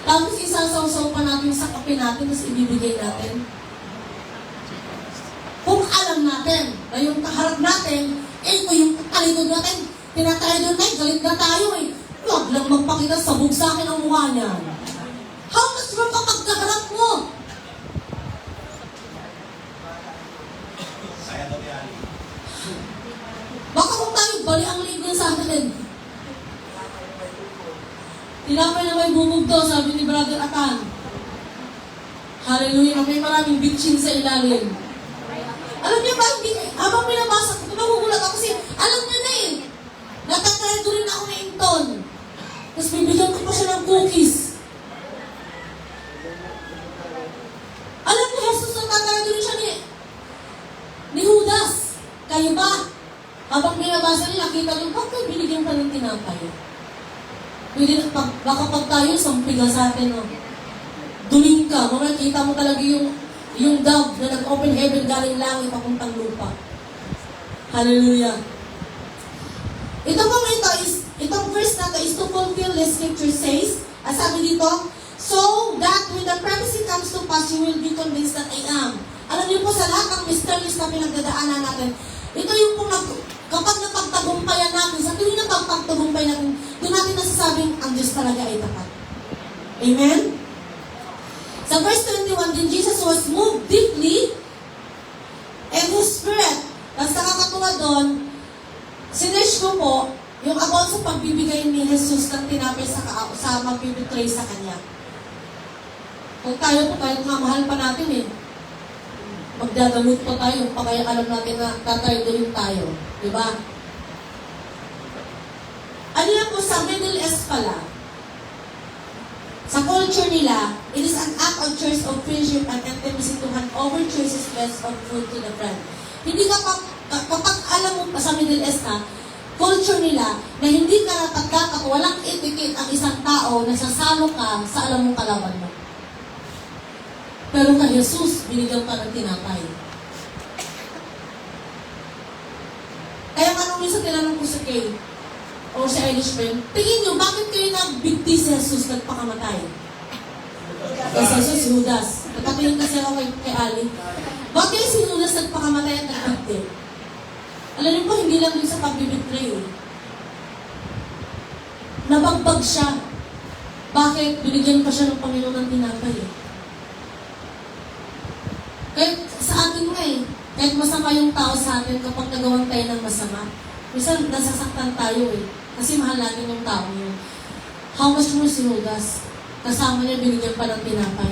Tapos isasaw-saw pa natin sa kape natin, tapos ibibigay natin. Kung alam natin na yung kaharap natin, ito yung kalikod natin, tinatayo tayo, galit na tayo eh. Huwag lang magpakita, sabog sa akin ang mukha niya. How much more kapag kaharap mo? Baka kung tayo, bali ang ligo sa atin. Tinapay na may bumugto, sabi ni Brother Atan. Hallelujah, may maraming bitchin sa ilalim. Alam niya ba, habang pinabasa ko, nagugulat ako kasi alam niya na eh. Natatrado rin ako na Inton. Tapos bibigyan ko pa siya ng cookies. Alam niya, Jesus, natatrado rin siya ni Judas. Kayo ba? Habang pinabasa niya, nakita niyo, bakit binigyan pa ng tinapay? Pwede na, baka pag tayo, sampiga sa atin, no? Duling ka, makikita mo talaga yung dove na nag-open heaven galing langit papuntang lupa. Hallelujah. Itong verse na to is to fulfill the scripture says, as sabi dito, so that when the prophecy comes to pass, you will be convinced that I am. Alam niyo po, sa lahat ng mysteries na pinagdadaanan natin, ito yung kung kapag napagtagumpayan natin, sa tuwing napagtagumpay natin, doon natin nasasabing, ang Diyos talaga ay tapat. Amen? Sa verse 21, then Jesus was moved deeply and His Spirit. Tapos nakakatuwa doon, sinesh ko po, yung about sa pagbibigay ni Jesus ng tinapay sa magbibitray sa Kanya. Kung tayo po, kahit nga mahal pa natin eh, magdadamot pa tayo, pa kaya alam natin na tatraydorin tayo. Diba? Ano yan po sa Middle East pala? Sa culture nila, it is an act of choice of friendship and intimacy to hand over choices less of food to the friend. Hindi kapag alam mo pa sa Middle East na, culture nila, na hindi ka napagkakak, walang etiquette ang isang tao na sasalo ka sa alam mong kalaban mo. Pero kay Jesus, binigyan pa ng tinapay. Kaya anong minsan tinanong ko sa Kay, o si Irish friend, tingin nyo, bakit kayo nagbigti si Jesus nagpakamatay? Kasi Jesus, si Judas. Nagpapiling kasi ako kay Ali. Bakit si Judas nagpakamatay at nagbigti? Alam niyo po, hindi lang din sa pagbibitray. Nabagbag siya. Bakit? Binigyan pa siya ng Panginoon ng tinapay. Kahit sa atin nga kahit masama yung tao sa atin kapag nagawan tayo ng masama, minsan nasasaktan tayo kasi mahal natin yung tao yun. How much more si Judas? Kasama niya, binigyan pa ng tinapay.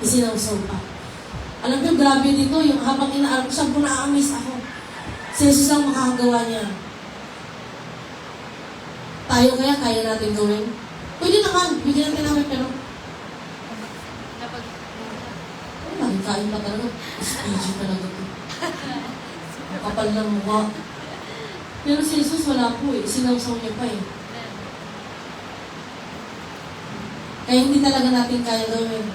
Isinawsaw pa. Alam niyo, grabe dito, yung habang inaaral ko, sabi ko na-amaze ako. Si Jesus ang makakagawa niya. Tayo kaya natin gawin? Pwede naman, bigyan natin namin, pero laging kain pa talaga. SPG talaga ito. Kapal ng mukha. Pero si Jesus wala po sinawsaw niya pa Kaya hindi talaga natin kaya gawin.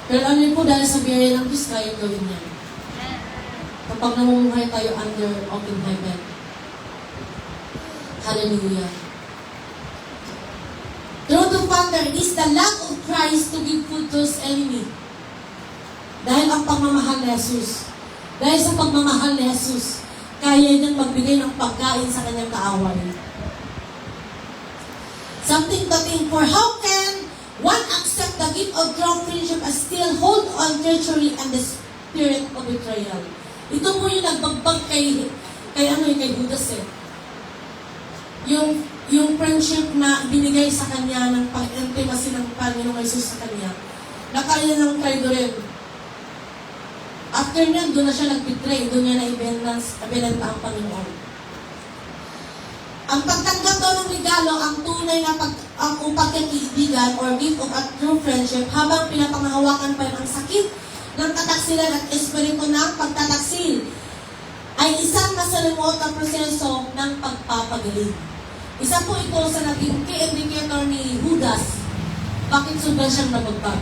Pero alam niyo po, dahil sa biyaya ng Diyos, kaya gawin niya. Kapag namumuhay tayo under open heaven. Hallelujah. Through the Father, it is the love of Christ to give food to His enemy. Dahil ang pagmamahal ni Jesus. Dahil sa pagmamahal ni Jesus, kaya niyang magbigay ng pagkain sa kanyang kaaway. Something to think for. How can one accept the gift of true friendship and still hold on treachery and the spirit of betrayal? Ito po yung nagbagbag kay Judas Yung friendship na binigay sa kanya ng pag-intimacy ng Panginoong Jesus sa kanya, na kaya ng traitor rin. After niyan, doon na siya nag-betray, doon niya na-ibenta ang Panginoon. Ang pagtanggap daw ng regalo, ang tunay na pagkakaibigan or gift of a true friendship, habang pinapangahawakan pa ang sakit ng kataksilan at espiritu ng pagtataksil, ay isang masalimuot na proseso ng pagpapagaling. Isa po ito sa naging key indicator ni Judas, bakit sobrang siyang nabagbag.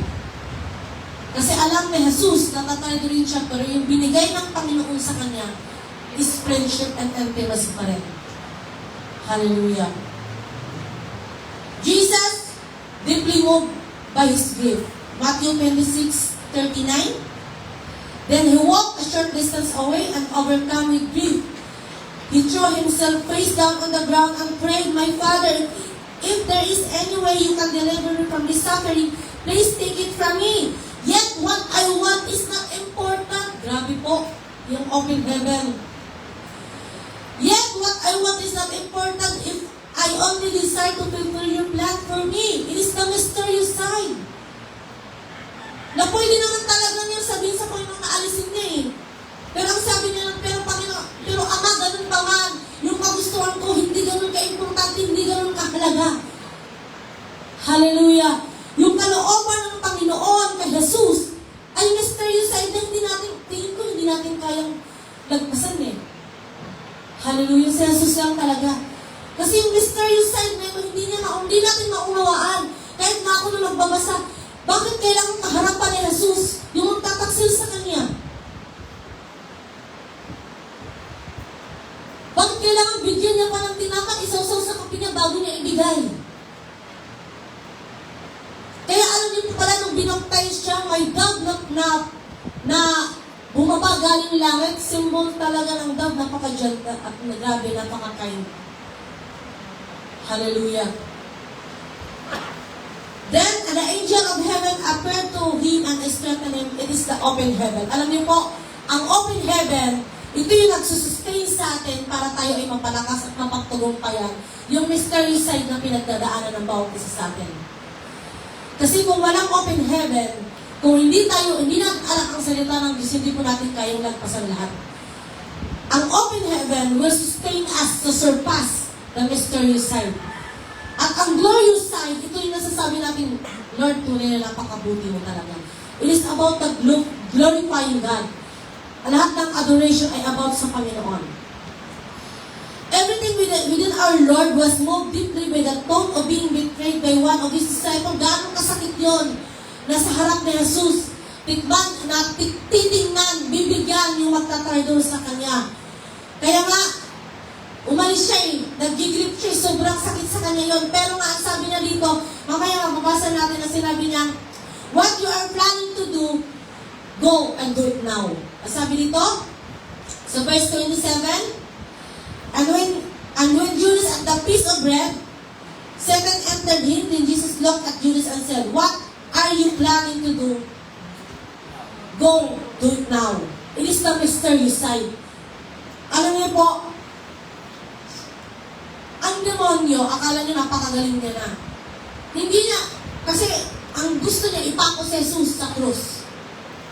Kasi alam ni Jesus, natatraitor rin siya, pero yung binigay ng Panginoon sa kanya is friendship and intimacy pa rin. Hallelujah. Jesus, deeply moved by His gift. Matthew 26:39. Then He walked a short distance away and overcome with grief. He threw Himself face down on the ground and prayed, "My Father, if there is any way You can deliver me from this suffering, please take it from me. Yet what I want is not important." Grabe po, yung open heaven. "Yet what I want is not important if I only desire to fulfill Your plan for me." It is the mysterious side. Na pwede naman talaga niya sabihin sa Panginoon na alisin niya Pero ang sabi niya, pero Ama, ganun pa man. Yung kagustuhan ko, hindi ganun ka-importante, hindi ganun kahalaga. Hallelujah. Yung kalooban ng Panginoon kay Jesus ay mysterious side na hindi natin kayang lagpasan Hallelujah. Si Jesus lang talaga. Kasi yung mysterious side na yun, hindi natin maunawaan. Kahit na ako nung nagbabasa, bakit kailangan kaharapan ni Jesus yung magtataksil sa Kanya? Bakit kailangan bigyan niya pa ng tinapay, isawsaw sa kape niya bago niya ibigay? Kaya alam niyo po pala, nung binaptize siya, may dove na bumaba galing langit, symbol talaga ng dove, napaka-gentle at grabe, napaka-kind. Hallelujah. Then, the angel of heaven appeared to him and strengthened him. It is the open heaven. Alam niyo po, ang open heaven, ito yung nagsusustain sa atin para tayo ay mapalakas at mapagtagumpayan yung mysterious side na pinagdadaanan ng bawat isa sa atin. Kasi kung walang open heaven, kung hindi natin alam ang salita ng Diyos, hindi po natin kayang lagpasan lahat. Ang open heaven will sustain us to surpass the mysterious side. At ang glorious side, ito yung nasasabi natin, Lord, tunay na napakabuti mo talaga. It is about the glorifying God. Lahat ng adoration ay about sa Panginoon. Everything within our Lord was moved deeply by the thought of being betrayed by one of His disciples. Gano'ng kasakit yun na sa harap ni Jesus, titingnan, bibigyan yung magtatraidor sa kanya. Kaya nga, umalis siya eh. Nag-grip siya, sobrang sakit sa kanya yon. Pero nga, ang sabi niya dito, mamaya mababasa natin na sinabi niya, what you are planning to do, go and do it now. Ang sabi dito, sa verse 27, and when Judas at the feast of bread, Satan entered him, then Jesus looked at Judas and said, what are you planning to do? Go, do it now. It is the mysterious side. Alam niyo po, ang demonyo, akala niyo napakagaling niya na. Hindi niya, kasi ang gusto niya ipako si Jesus sa krus.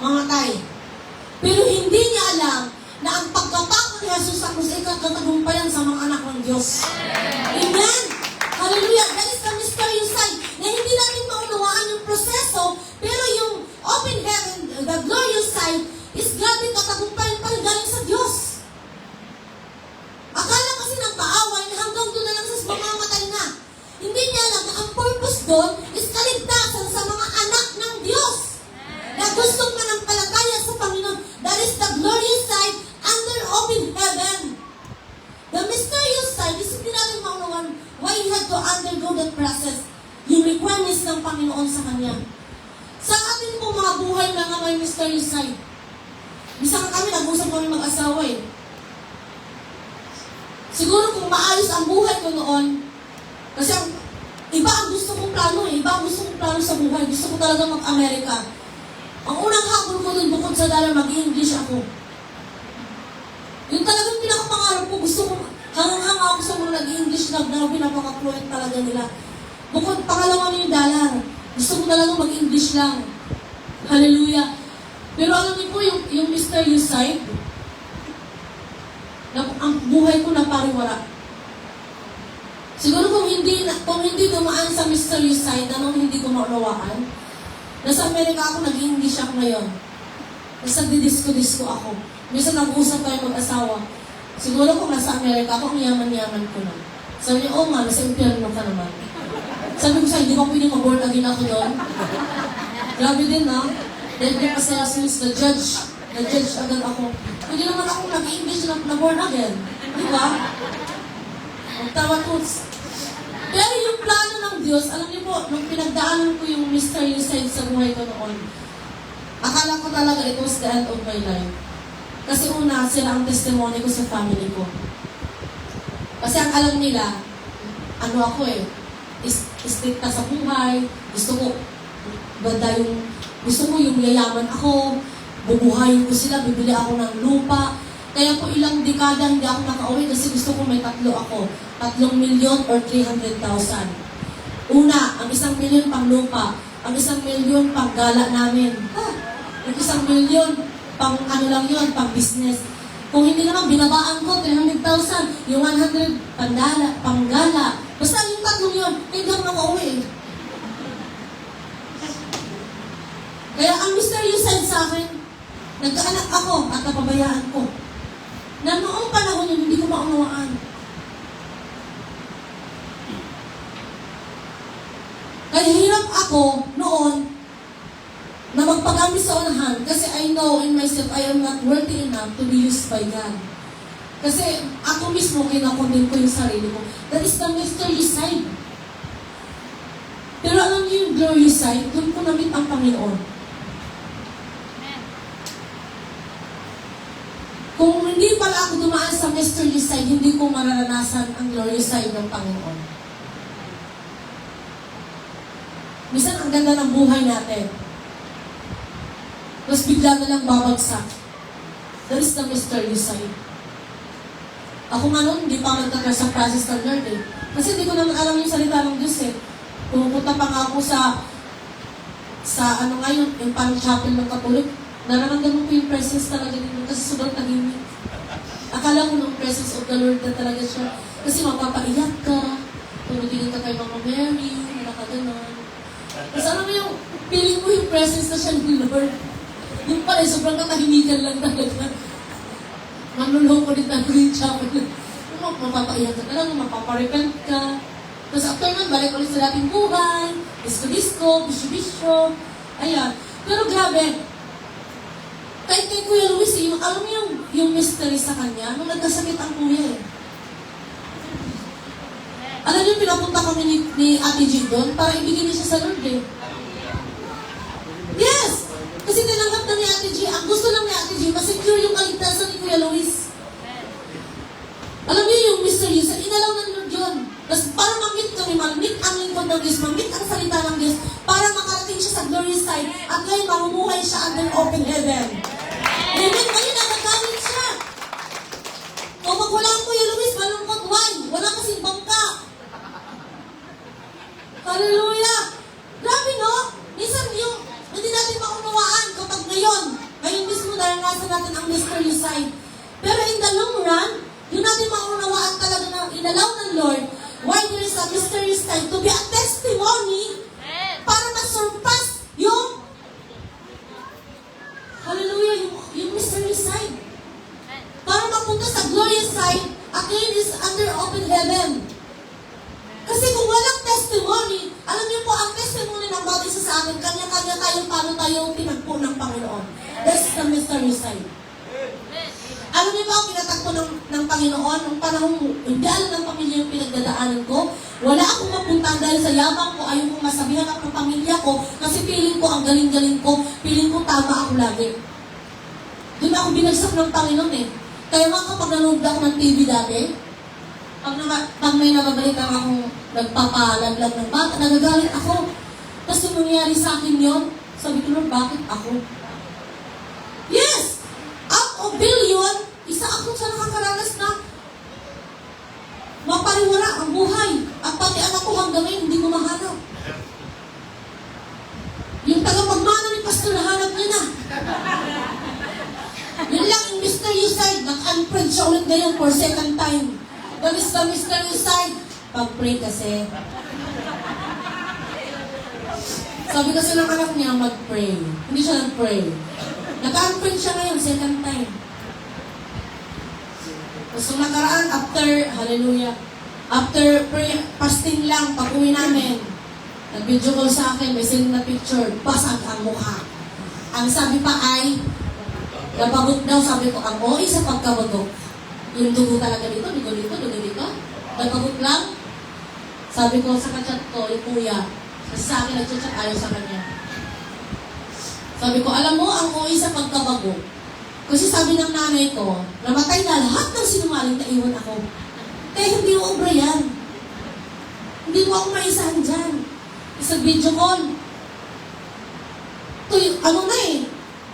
Mamatay. Pero hindi niya alam na ang pagkapako ni Jesus sa krus ay katagumpayan sa mga anak ng Diyos. Amen! Hallelujah! That is the mysterious side na hindi natin maunawaan yung proseso, pero yung open heaven, the glorious side, is grabe katagumpayan pa rin galing sa Diyos. Akala kasi ng kaaway na hanggang doon na lang sa mamamatay na. Hindi niya alam na ang purpose doon is kaligtasan sa mga anak ng Diyos na gustong manampalataya sa Panginoon. That is the glorious side under open heaven. The mysterious side is hindi natin maunawaan why he had to undergo that process. Yung requirements ng Panginoon sa kanya. Sa atin po mga buhay na nga may mysterious side. Bisa kami, nag-usap kami mag-asawa eh. Siguro kung maayos ang buhay ko noon, kasi iba ang gusto kong plano eh. Iba ang gusto kong plano sa buhay. Gusto ko talaga mag-Amerika. Ang unang habol ko dun, bukod sa dala, mag-English ako. Yung talagang pinakapangarap ko, gusto ko, hanggang ako sa mga nag-English lang, na pinapaka-fluent talaga nila. Bukod, pangalawa na yung dollar. Gusto ko talaga mag-English lang. Hallelujah. Pero alam niyo po, yung mysterious side, na ang buhay ko na pariwara. Siguro kung hindi dumaan sa mysterious side, anong hindi ko maunawaan, nasa Amerika ako, nag-English ako ngayon. Nasa didisco-disco ako. Minsan nag-usap tayo mag-asawa. Siguro kung nasa Amerika ako, ang yaman-yaman ko na. Sabi niya, oh nga, nasa impyerno ka naman. Sabi ko sa'yo, hindi ko pwede mag-born again ako doon. Grabe din, ha? Dahil ko kasi since na-judge agad ako. Hindi naman ako nag-English na born again. Di ba? Magtawa ko. Pero yung plano ng Diyos, alam niyo po, nung pinagdaanan ko yung mysterious side sa buhay ko noon, akala ko talaga it was the end of my life. Kasi una, sila ang testimony ko sa family ko. Kasi ang alam nila, ano ako eh, istikta sa buhay, gusto ko yung yayaman ako, bubuhayin ko sila, bibili ako ng lupa. Kaya po ilang dekada hindi ako nakauwi kasi gusto ko may 3 ako. 3 milyon or 300,000. Una, ang 1 milyon pang lupa. Ang 1 milyon pang gala namin. Ang 1 milyon pang ano lang yun, pang business. Kung hindi naman, binabaan ko 300,000. Yung 100, pang gala. Basta yung 3 yun, hindi ako nakauwi. Kaya ang mysterious side sa akin, nagkaanak ako at napabayaan ko. Na noong panahon yun, hindi ko maunawaan. Kaya hirap ako noon na magpagamit sa unahan kasi I know in myself I am not worthy enough to be used by God. Kasi ako mismo kinakondem ko yung sarili ko. That is the mysterious side. Pero alam niyo yung glorious side, doon ko na-meet ang Panginoon. Kung hindi pala ako dumaan sa mysterious side, hindi ko mararanasan ang glorious side ng Panginoon. Minsan, ang ganda ng buhay natin. Tapos bigla na lang babagsak. That is the mysterious side. Ako nga noon, hindi pa nagtagal sa process ng Lord eh. Kasi hindi ko naman alam yung salita ng Diyos eh. Pumupunta pa nga ako sa ano ngayon, yung parang chapel ng Katolik. Nararamdaman ko yung presence talaga dito kasi sobrang tahimik. Akala ko ng presence of the Lord na talaga siya. Kasi mapapaiyak ka, tumutingin ka kay Mama Mary, nakaganon. Tapos alam mo yung feeling mo yung presence na siya ng Lord. Yung pala, sobrang katahimikan lang talaga. Manulong ko din tayo yung chapel. Mapapaiyak ka talaga, mapaparepent ka. Tapos after nun, balik ulit sa dating buhay, disco-disco, bisyo-bisyo. Ayan. Pero grabe, Kahit kay Kuya Luis, yung, alam mo yung mystery sa kanya, nung nagkasakit ang kuya eh. Alam niyo, pinapunta kami ni Ate G doon para ibigay niya siya sa Lord eh. Yes! Kasi tinanggap na ni Ate G. Ang gusto lang ni Ate G, masecure yung kaligtasan ni Kuya Luis. Alam niyo yung mystery, inalaw ng Lord yun. Tapos para mag-meet kami, mag-meet ang lingkod ng Diyos, mag-meet ang salita ng Diyos, para makarating siya sa glorious side, at ngayon mamumuhay siya under open heaven. Amen? Ngayon nagagamit siya. O pag wala ang Kuya Luis, malungkot, why? Wala kasing bangka. Hallelujah! Grabe no? Minsan yung hindi natin maunawaan kapag ngayon mismo naranasan natin ang mysterious side. Pero in the long run, yun natin maunawaan talaga na inalaw ng Lord why there is a mysterious side to be a testimony para ma-surpass yung hallelujah, yung mysterious side. Para mapunta sa glorious side, at ngayon is under open heaven. Kasi kung walang testimony, alam niyo po, ang testimony ng bawat isa sa atin, kanya-kanya tayong paano tayo pinagpo ng Panginoon. That's the mystery side. Alam niyo ba ang pinatagpo ng Panginoon, nung panahon hindi alam ng pamilya yung pinagdadaanan ko, wala akong mapuntahan dahil sa yabang ko, ayaw kong masabihan ako ng pamilya ko, kasi feeling ko ang galing-galing ko, feeling ko tama ako lagi. Doon ako binagsak ng Panginoon eh. Kaya nga kapag nanood ako ng TV dati, pag may nababalita akong nagpapalaglag ng bata, nagagalit ako. Tapos yung nangyari sa akin yun, sabi ko, Lord, bakit ako? Yes! Out of billion, isa ako sa nakakaranas na mapariwara ang buhay. At pati anak ko hanggang ngayon, hindi ko mahanap. Yung tagapagmana ni Pastor, nahanap niya na. Yun lang yung mysterious side, nag-unfriend siya ulit ngayon for second time. That is the mysterious side. Pag-pray kasi. Sabi kasi ng anak niya, mag-pray. Hindi siya nag-pray. Nag-unfriend siya ngayon, second time. So nakaraan, after, hallelujah, after pray, fasting lang, pag-uwi namin, nag-video call sa akin, may send na picture, basag ang mukha. Ang sabi pa ay, nabagot daw, sabi ko, ang OA sa pagkabagot. Yung dugo talaga dito, dugo dito, dugo dito. Nabagot lang. Sabi ko sa kachat ko, yung kuya, kasi sa akin nag-chat ayaw sa kanya. Sabi ko, alam mo, ang OA sa pagkabago. Kasi sabi ng nanay ko, namatay na lahat ng sinungaling na iwan ako. Kaya hindi mo obra yan. Hindi mo ako maisahan dyan. Isang video call. Ito, ano na eh.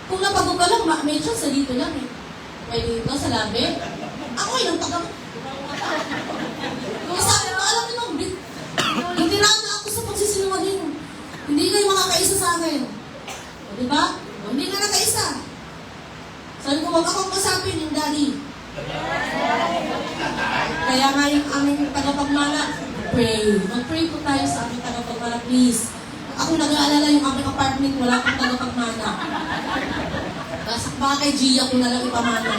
Kung napago ka lang, may chance sa dito lang eh. May dito, sa labi. Ako eh, nang pagkabago. Kaya sabi ko, alam mo, hindi na ako sa pagsisinungaling. Hindi kayo makakaisa sa akin. O, diba? O, hindi ka nakaisa. Sabi ko, wag akong kasapin yung daddy. Kaya nga yung aming tagapagmana, pray. Mag-pray po tayo sa aming tagapagmana, please. Ako nag-aalala yung aming apartment, wala akong tagapagmana. Baka kay Gia ko na lang ipamana.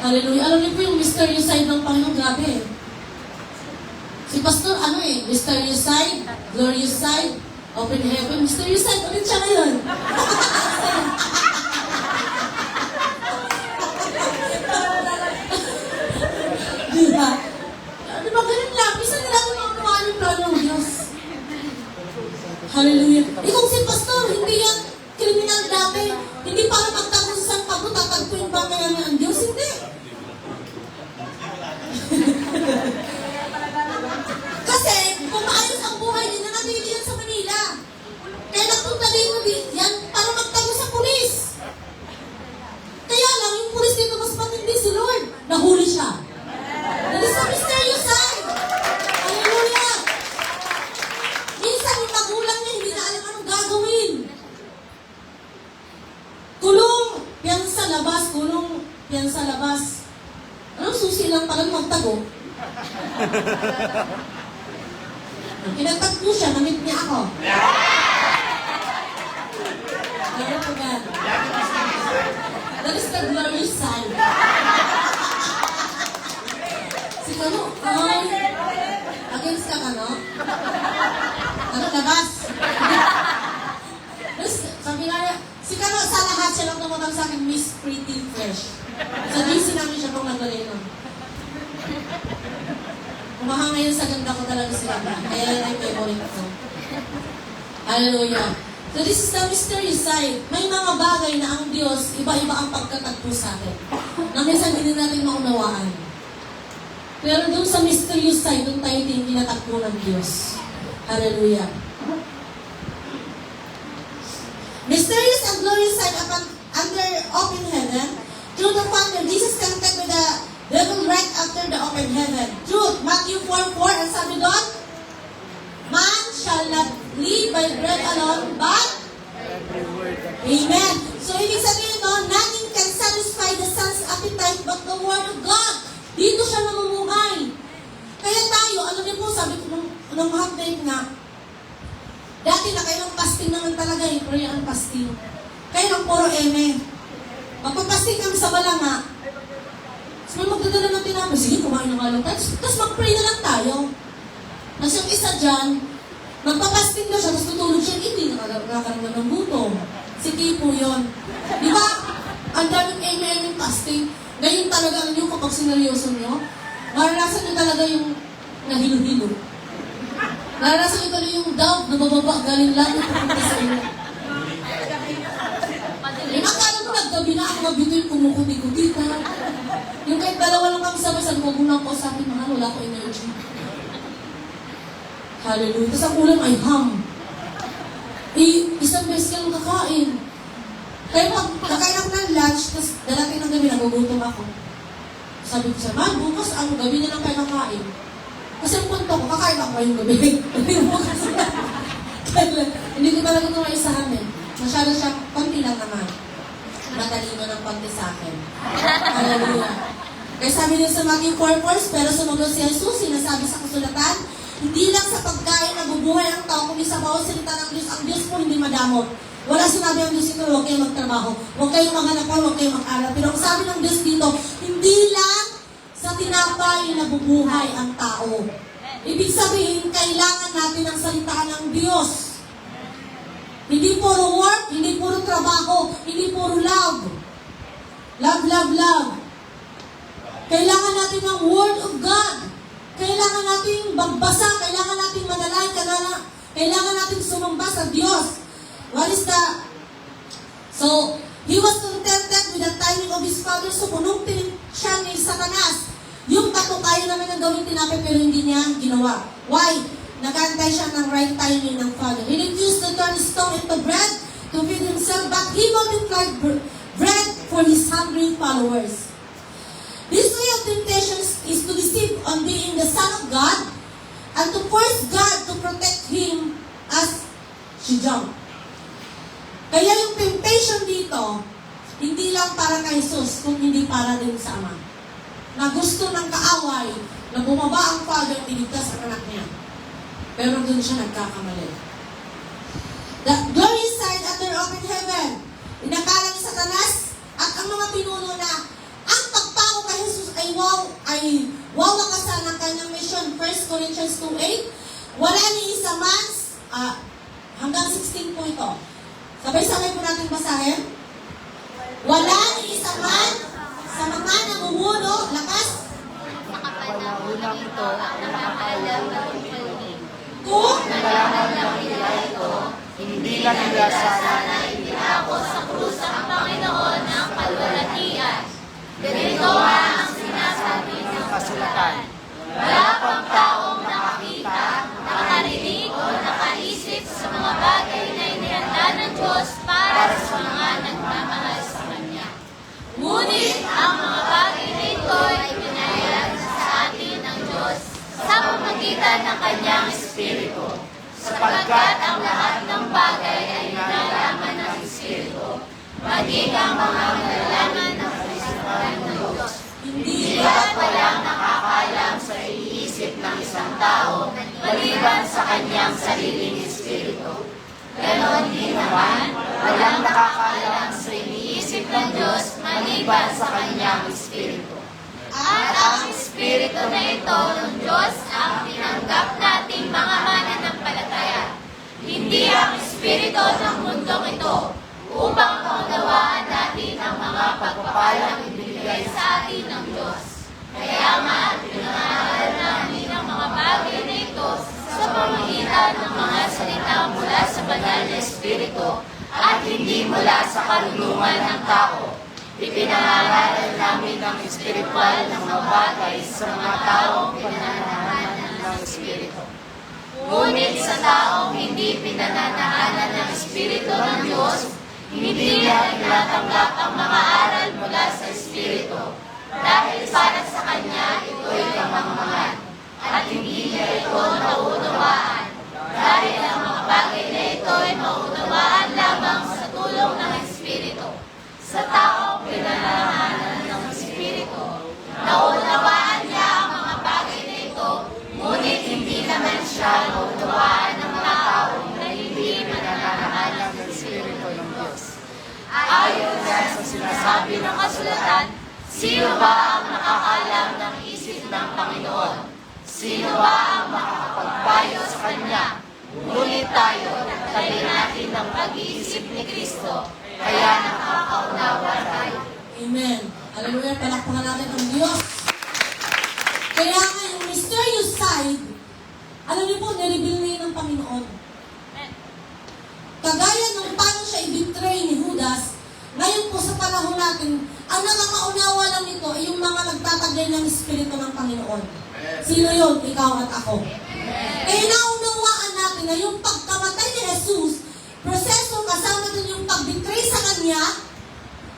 Hallelujah. Alam niyo po yung mysterious side ng Panginoon, grabe. Si Pastor, ano eh, mysterious side, glorious side, open heaven, mysterious side, ulit siya ngayon. Diba? Diba ganun lang? Bisa nila ito maunawaan yung plano ng Diyos. Hallelujah. Kung si Pastor, hindi yan kriminal dati. Hindi para magtago sa isang pagod, tatagpuin ba ngayon ang Diyos? Hindi. Kasi, kung maayos ang buhay, hindi na natili yan sa Manila. Kaya nagpunta din yan para magtago sa pulis. Kaya lang, yung pulis dito mas matindi si Lord. Nahuli siya. That is a mysterious side. Hallelujah. Minsan yung magulang niya hindi na alam anong gagawin. Kulong, yan sa labas, kulong, yan sa labas. Anong susi lang pala magtago? Kinatag ko siya, namit niya ako. Ano po ba? That is the glorious side. Si Kano, against ka Kano? Ano, labas? Tapos, sabi nga niya, si Kano, sa lahat siya lang tumutang sa Ganda. Kaya yan ay favorite ko. Hallelujah. So this is the mysterious side. May mga bagay na ang Diyos, iba-iba ang pagkatagpo sa atin. Na minsan hindi natin maunawaan. Pero doon sa mysterious side, doon tayo din tinatagpo ng Diyos. Hallelujah. Mysterious and glorious side under open heaven. Through the Father, Jesus tempted with the devil right after the open heaven. Truth, Matthew 4:4, ang sabi doon, man shall not live by bread alone, but Amen. So, ibig sabihin no, nothing can satisfy the son's appetite but the word of God. Dito siya namumuhay. Kaya tayo, alam niyo po, sabi ko nung update nga, dati na kayo ng fasting naman talaga eh, prayer and fasting. Kayo ng puro eme. Magpapasting kami sa balanga. So, magdadala ng tinapay, sige, kumain ng along tayo. Tapos mag-pray na lang tayo. Tapos yung isa dyan, magpapasting na siya, tapos tutulog siya, hindi nakakaroon ng gutom. Si Kipo yun. Di ba? Ang daming eme-eme fasting. Ngayon talaga ang inyo kapag sineryoso nyo, maranasan nyo talaga yung nahilo-hilo. Naranasan nyo talaga yung doubt na bababa, galing lang yung pupunta sa inyo. Akala mo naggabi na ako mabito yung kumukuti-kuti ka. Yung kahit dalawa lang kami sabay, sabi ko, muna ko sa akin, mahal, wala ko energy. Hallelujah. Tapos ang ulam ay ham. Isang beses lang kakain. Kaya pag kakain ako ng lunch, tapos darating ng gabi, nagugutom ako. Sabi ko sa man, bukas ano, gabi na lang kayo kakain. Kasi ang punto ko, kakain ako ngayong gabi. Hindi ko talaga ito maisahan eh. Masyado siya, konti lang naman. Matalino ng konti sa akin. Hallelujah. Kaya sabi niya sa Matthew 4:4, pero sumunod si Jesus, sinasabi sa kasulatan, hindi lang sa pagkain nabubuhay ang tao, kundi sa bawat salita ng Diyos, ang Diyos po hindi madamot. Wala sinabi ang Diyos ito, huwag kayong magtrabaho, huwag kayong maghanap, huwag kayong mag-aral. Pero ang sabi ng Diyos dito, hindi lang sa tinapay nabubuhay ang tao. Ibig sabihin, kailangan natin ang salita ng Diyos. Hindi puro work, hindi puro trabaho, hindi puro love. Love, love, love. Kailangan natin ng Word of God. Kailangan natin magbasa, kailangan natin manalangin, kailangan natin sumamba sa Diyos. What is that? So, he was contented with the timing of his father. So, punong siya ni Satanas. Yung tato kaya naman ang gawin tinapay pero hindi niya ginawa. Why? Nagantay siya ng right timing ng father. He refused to turn stone into bread to feed himself, but he multiplied bread for his hungry followers. This way of temptation is to deceive on being the Son of God and to force God to protect him as she jumped. Kaya yung temptation dito, hindi lang para kay Jesus, kung hindi para din sa Ama. Na gusto ng kaaway na bumaba ang Father at iligtas ang anak niya. Pero doon siya nagkakamali. The glory side under open heaven. Inakala ni Satanas at ang mga pinuno na ang pagpako kay Jesus ay wawakasan ng kanyang mission. 1 Corinthians 2:8. Wala ni isa man, hanggang 16 po ito. Sabay-sabay po natin basahin. Wala ni isa man sa mga namumuno, lakas. Sa kapanahon ito, ang nakakaalam ng paligid. Kung Nalaman ng nila ito, hindi lang nila sana Ako sa krus ang Panginoon ng kalwalatian. Ganito ang sinasabi ng kasulatan. wala pang taong nakakita, nakarinig o nakaisip sa mga bagay na inihanda ng Diyos para sa mga nagmamahal sa Kanya. Ngunit ang mga bagay na ito ay pinayag sa atin ng Diyos sa pamamagitan ng Kanyang Espiritu, sapagkat ang lahat ng bagay ay nalalaman ng Espiritu, maging ang mga nalalaman ng kaisipan ng Diyos. Hindi ba't walang nakakaalam sa iniisip ng isang tao maliban sa kanyang sariling espiritu? Ganon din naman, walang nakakaalam sa iniisip ng Diyos maliban sa kanyang espiritu. At ang espiritu na ito ng Diyos ang tinanggap nating mga mananampalataya. Hindi ang espiritu ng mundong ito, upang paunawaan natin ang mga pagpapalang ibinigay sa atin ng Diyos. Kaya nga, pinangaral namin ang mga bagay na ito sa ng mga salita mula sa banal na Espiritu at hindi mula sa karunungan ng tao. Ipinangaral namin ng espiritual na mga bagay sa mga taong pinananahanan ng Espiritu. Ngunit sa taong hindi pinananahanan ng Espiritu ng Diyos, hindi niya tinatanggap ang mga aral mula sa Espiritu, dahil para sa kanya ito'y kamangmangan, at hindi niya ito nauunawaan, dahil ang mga bagay na ito ay maunawaan lamang sa tulong ng Espiritu. Sa taong pinananahanan ng Espiritu, naunawaan niya ang mga bagay na ito, ngunit hindi naman siya naunawaan ng mga tao na hindi pinananahanan ng Espiritu ng Diyos. Ayon sa sinasabi ng kasulatan, sino ba ang nakakaalam ng isip ng Panginoon? Sino ba ang makakapagpayo sa Kanya? Ngunit tayo, tabi natin ng pag-iisip ni Kristo, kaya nakakaunawa tayo. Amen. Hallelujah. Palakpakan natin ang Diyos. Kaya nga yung mysterious side, alam niyo po, nireveal na yun ng Panginoon. Kagaya nung paano siya i-betray ni Judas, ngayon po sa panahon natin, ang nakakaunawa lang nito ay yung mga nagtatagay ng Espiritu ng Panginoon. Sino yun? Ikaw at ako. Kaya naunawaan natin na yung pagkamatay ni Jesus, proseso kasama dun yung pag-betray sa Kanya,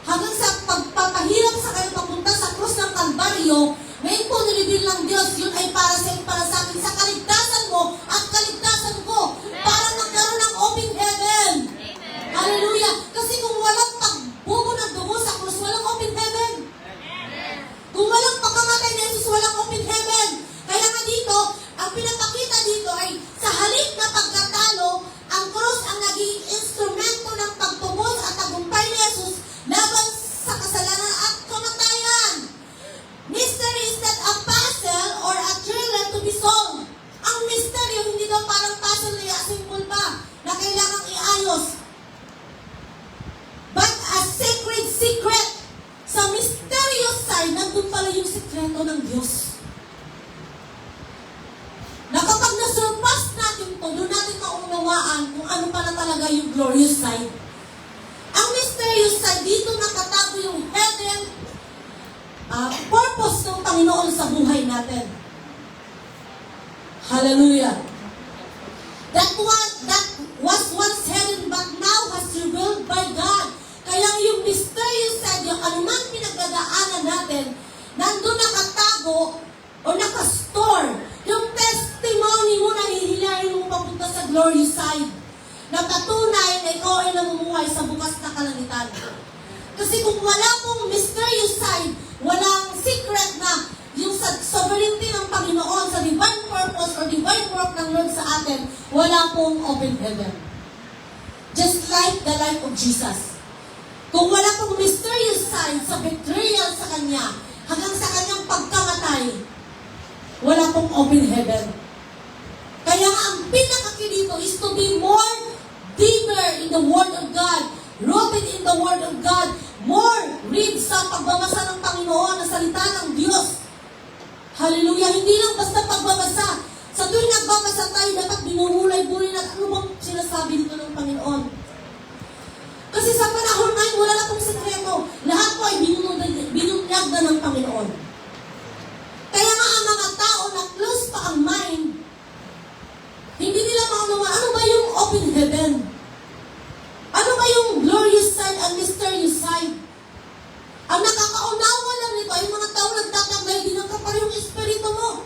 hanggang sa pagpapahirap sa Kanya papunta sa krus ng Kalbaryo, ngayon po nilibin ng Diyos, yun ay para sa iyo, para sa akin, sa kaligtasan mo at kaligtasan ko, para magkaroon ng open heaven. Hallelujah! Kasi kung walang pagbubo ng dugo sa krus, walang open heaven. Kung walang pagkamatay ni Jesus, walang open heaven. Kaya nga dito, ang pinapakita dito ay sa halip na pagkatalo, ang krus ang naging instrumento ng pagtubos at tagumpay ni Jesus laban sa kasalanan at kamatayan. Mystery is not a puzzle or a thriller to be solved. Ang mystery, hindi daw parang puzzle na simple pa na kailangang iayos. But a sacred secret. Sa mysterious side, nandun pala yung sikreto ng Diyos. Na kapag nasurpass natin to, doon natin maunawaan kung ano pala talaga yung glorious side. Ang mysterious side, dito nakatago yung hidden purpose ng Panginoon sa buhay natin. Hallelujah. That was once hidden but now has revealed by God. Kaya yung mysterious side, yung anumang pinagdadaanan natin, nandun nakatago o nakastore yung testimony mo na hihilahin mo papunta sa glorious side. Na patunay na ikaw ay namumuhay sa bukas na kalangitan. Kasi kung wala pong mysterious side, walang secret na yung sa sovereignty ng Panginoon, sa divine purpose or divine work ng Lord sa atin, wala pong open heaven. Just like the life of Jesus. Kung wala pong mysterious side sa betrayal sa Kanya, hanggang sa Kanyang pagkamatay, wala pong open heaven. Kaya nga ang pinaka-key dito is to be more deeper in the Word of God, rooted in the Word of God, more read sa pagbabasa ng Panginoon na salita ng Diyos. Hallelujah! Hindi lang basta pagbabasa. Sa tuwing nagbabasa tayo, dapat binuhulay-bulay na ano bang sinasabi dito ng Panginoon. Kasi sa panahon ngayon, wala na pong sekreto. Lahat po ay binunyag na ng Panginoon. Kaya nga ang mga tao na close pa ang mind, hindi nila maunawa, ano ba yung open heaven? Ano ba yung glorious side and mysterious side? Ang nakakaunawa lang nito ay mga tao nagtataglay din ng kaparehong espiritu mo.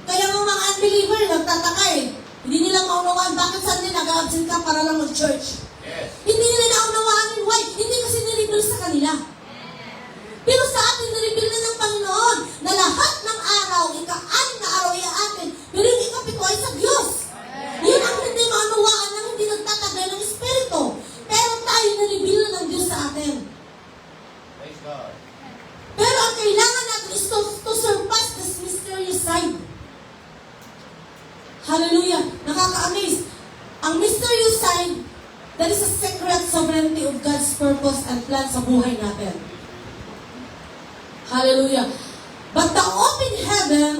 Kaya ang mga unbeliever nagtataka eh. Hindi nila maunawaan bakit Sunday nag-absent ka para lang mag-church. Hindi nila naunawaan why. Hindi kasi nireveal sa kanila. Pero sa atin, nireveal na ng Panginoon na lahat ng araw, ika-anim na araw ay atin, pero yung ikapito ay sa Diyos. Yun ang hindi maunawaan ng hindi nagtatagay ng Espiritu. Pero tayo, nireveal na ng Diyos sa atin. Pero ang kailangan natin is to surpass this mysterious side. Hallelujah! Nakaka-amaze. Ang mysterious side, that is a secret sovereignty of God's purpose and plan sa buhay natin. Hallelujah! But the open heaven,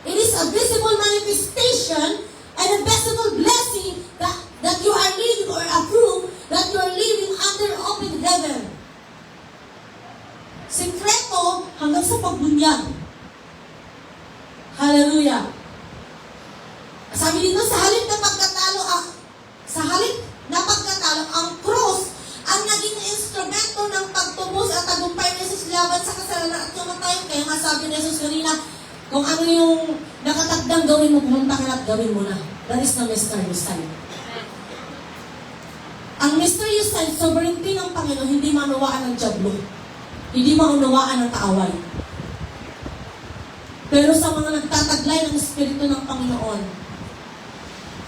it is a visible manifestation and and a visible blessing that you are living or approve that you are living under open heaven. Sekreto hanggang sa pagbunyag. Hallelujah. Sabi dito, sa halip na pagkatalo, ang cross ang naging instrumento ng pagtubos at tagumpay ni Jesus laban sa kasalanan at kamatayan. Kaya nga sabi ni Jesus kanina, kung ano yung nakatagdang gawin mo, pumunta ka na at gawin mo na. That is the mysterious sign. Ang mysterious sign, sovereignty ng Panginoon, hindi maunawaan ng dyablo. Hindi maunawaan ng kaaway. Pero sa mga nagtataglay ng Espiritu ng Panginoon,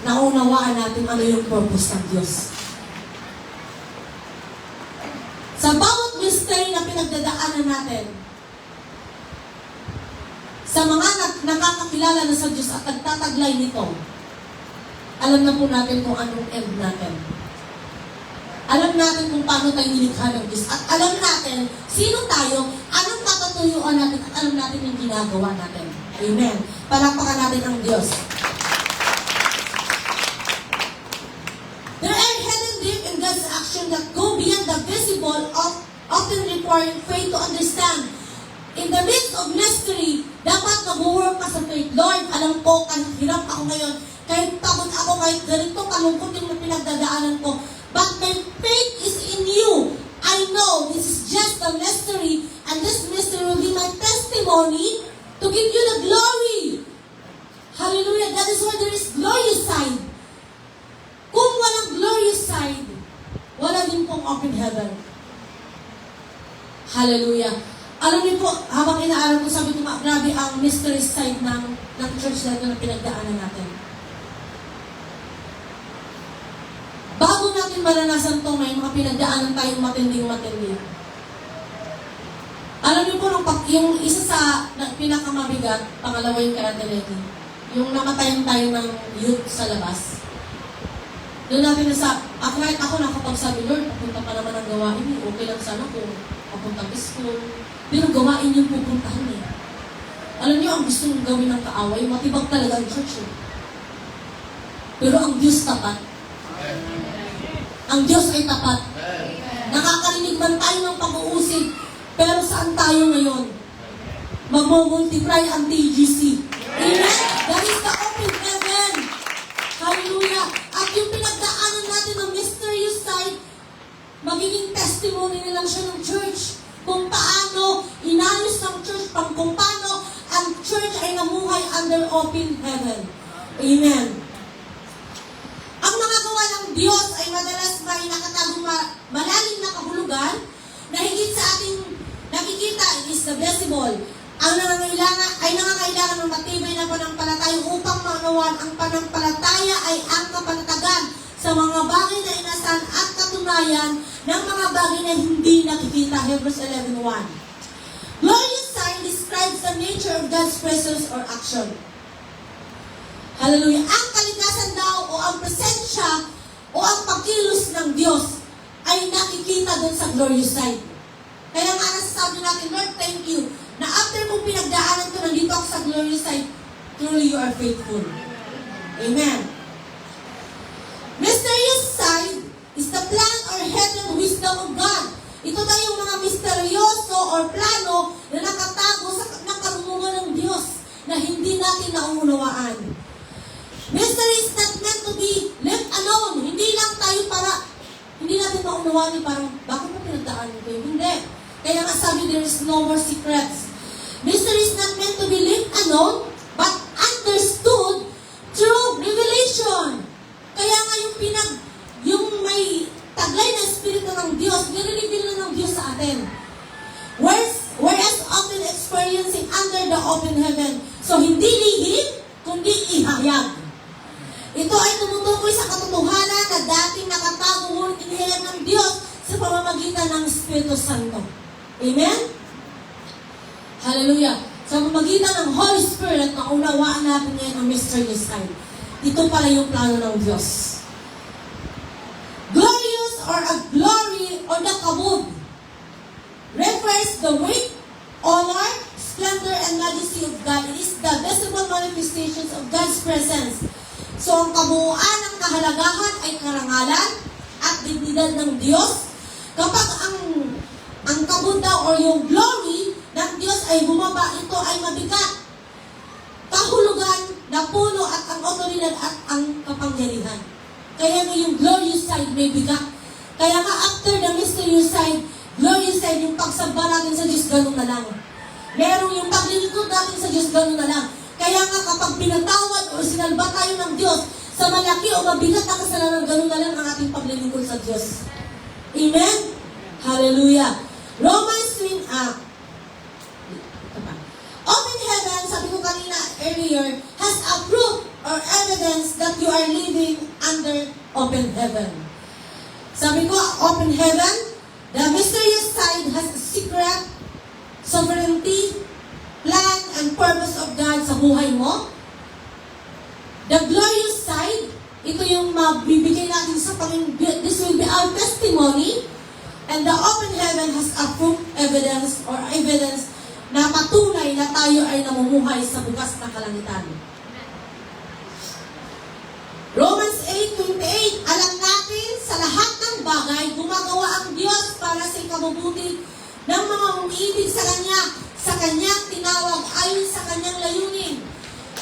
naunawaan natin ano yung purpose ng Diyos. Sa bawat mystery na pinagdadaanan natin, sa mga nakakakilala na sa Diyos at nagtataglay nito, alam na po natin kung anong end natin. Alam natin kung paano tayo nilikha ng Diyos. At alam natin sino tayo, anong tatutuyuan natin, at alam natin yung ginagawa natin. Amen. Palakpakan natin ang Diyos. There are hidden deep in God's action that go beyond the visible, often requiring faith to understand. In the midst of mystery, dapat mag-work ka sa faith. Lord, alam ko, kahit hirap ako ngayon, kahit pagod ako, kahit ganito kalungkot yung pinagdadaanan ko, but my faith is in you. I know this is just a mystery, and this mystery will be my testimony to give you the glory. Hallelujah. That is why there is glorious side. Kung walang glorious side, wala din pong open heaven. Hallelujah. Alam niyo po, habang inaaral ko, sabi ko, grabe ang mystery side ng church na pinagdaanan natin. Bago natin maranasan to, may mga pinagdaanan tayong matinding-matindi. Alam niyo po, yung isa sa pinakamabigat, pangalawa yung karadeleki, yung namatayan tayo ng youth sa labas. Doon natin kahit ako nakapagsabi, Lord, papunta pa naman ang gawain niyo. Okay lang sana kung papuntang school. Pero gawain yung pupuntahan eh. Alam niyo, ang gusto mong gawin ng kaaway, matibag talaga ang church eh. Pero ang Diyos tapat. Ang Diyos ay tapat. Nakakarinig man tayo ng pag-uusig, pero saan tayo ngayon? Magmumultiply ang TGC. Amen? That is the open heaven. Hallelujah. At yung pinagdaanan natin ng mysterious side, magiging testimony nilang siya ng church. Kung paano inayos ng church, kung paano ang church ay namuhay under open heaven. Amen. Ang mga gawa ng Diyos ay madalas may nakatagong malalim na kahulugan na higit sa ating nakikita is the visible. Ang nangangailangan ng matibay na panampalataya upang maunawaan ang panampalataya ay ang kapanatagan sa mga bagay na inasahan at katunayan ng mga bagay na hindi nakikita. Hebrews 11:1. Glorious sign describes the nature of God's presence or action. Hallelujah. Ang kalikasan daw o ang presensya o ang pagkilos ng Diyos ay nakikita doon sa glorious side. Kaya nga nasasabi natin, Lord, thank you na after mong pinagdaanan ko, nandito ako sa glorious side, truly you are faithful. Amen. Mysterious side is the plan or hidden wisdom of God. Ito tayo yung mga misteryoso or plano na nakatago sa karunungan ng Diyos na hindi natin nauunawaan. Mystery is not meant to be left alone. Hindi natin maunawaan parang, bakit mo pinagdaanan ko yun? Hindi. Kaya nga sabi, there is no more secrets. Mystery is not meant to be left alone, but understood through revelation. Kaya nga yung may taglay na Espiritu ng Diyos, nire-reveal na ng Diyos sa atin. Whereas often experiencing under the open heaven. So, hindi lihim, kundi ihayag. Ito ay tumutukoy sa katotohanan na dating nakatago ngunit inihayag ng Diyos sa pamamagitan ng Espiritu Santo. Amen? Hallelujah. Sa pamamagitan ng Holy Spirit, naunawaan natin ngayon ang mysterious side. Ito pala yung plano ng Diyos. Glorious or a glory or the kabod refers the weight, honor, splendor, and majesty of God. It is the visible manifestations of God's presence. So So, ang kabuuan ng kahalagahan ay karangalan at dignidad ng Diyos. Kapag ang kabunda o yung glory ng Diyos ay bumaba, ito ay mabigat. Kahulugan, napuno at ang otoridad at ang kapangyarihan. Kaya nga yung glorious side may bigat. Kaya nga after the mysterious side, glorious side, yung pagsamba natin sa Diyos, ganun na lang. Merong yung paglilingkod natin sa Diyos, ganun na lang. Kaya nga kapag pinatawad o sinalba tayo ng Diyos sa malaki o mabigat na kasalanan, ganun na lang ang ating paglilingkod sa Diyos. Amen? Hallelujah. Romans 3, open heaven, sabi ko kanina earlier, has a proof or evidence that you are living under open heaven. Sabi ko, open heaven, the mysterious side has a secret, sovereignty, plan, and purpose of God sa buhay mo. The glorious side, ito yung mabibigay natin sa Panginoon. This will be our testimony. And the open heaven has a proof, evidence, or evidence na patunay na tayo ay namumuhay sa bukas na kalangitan. Romans 8:28, alam natin sa lahat ng bagay, gumagawa ang Diyos para sa ikabubuti ng mga umiibig sa Kanyang tinawag ayon sa Kanyang layunin.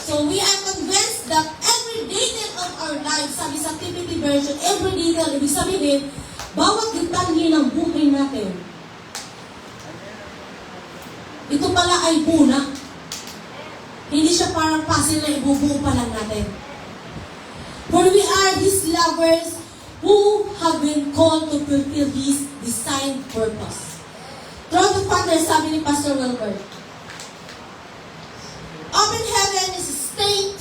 So we are convinced that every detail of our lives, sabi sa TPT version, every detail, ibig sabihin, bawat detalye ng buhay natin, ito pala ay buna. Hindi siya parang puzzle na ibubuo pa lang natin. For we are His lovers who have been called to fulfill His designed purpose. Throughout the Father, sabi ni Pastor Wilbert, open heaven is a state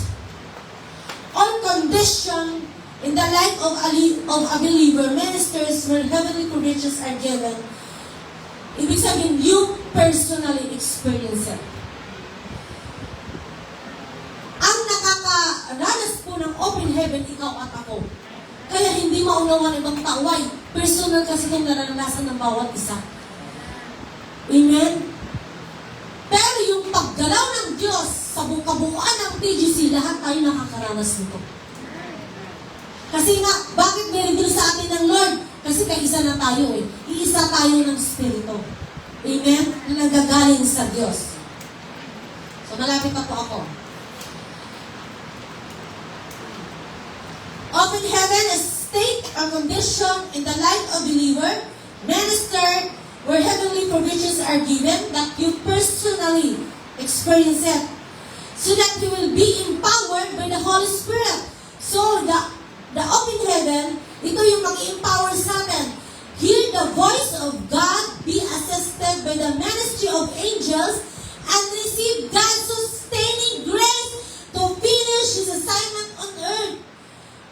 on condition in the life of a believer, ministers where heavenly privileges are given. Ibig sabihin, you personally experience it. Ang nakakaranas po ng open heaven, ikaw at ako. Kaya hindi maunawan ibang tao. Why? Personal kasi itong naranasan ng bawat isa. Amen? Pero yung paggalaw ng Diyos sa kabuuan ng TGC, lahat tayo nakakaranas nito. Kasi nga, bakit binigyan sa atin ng Lord? Kasi kaisa na tayo eh. Iisa tayo ng Espiritu. Amen? Na nagagaling sa Diyos. So, malapit na po ako. Open heaven is state or condition in the life of believer, minister, where heavenly provisions are given that you personally experience it. So that you will be empowered by the Holy Spirit. So, the open heaven, ito yung mag-empower sa atin. Hear the voice of God, be assisted by the ministry of angels, and receive God's sustaining grace to finish His assignment on earth.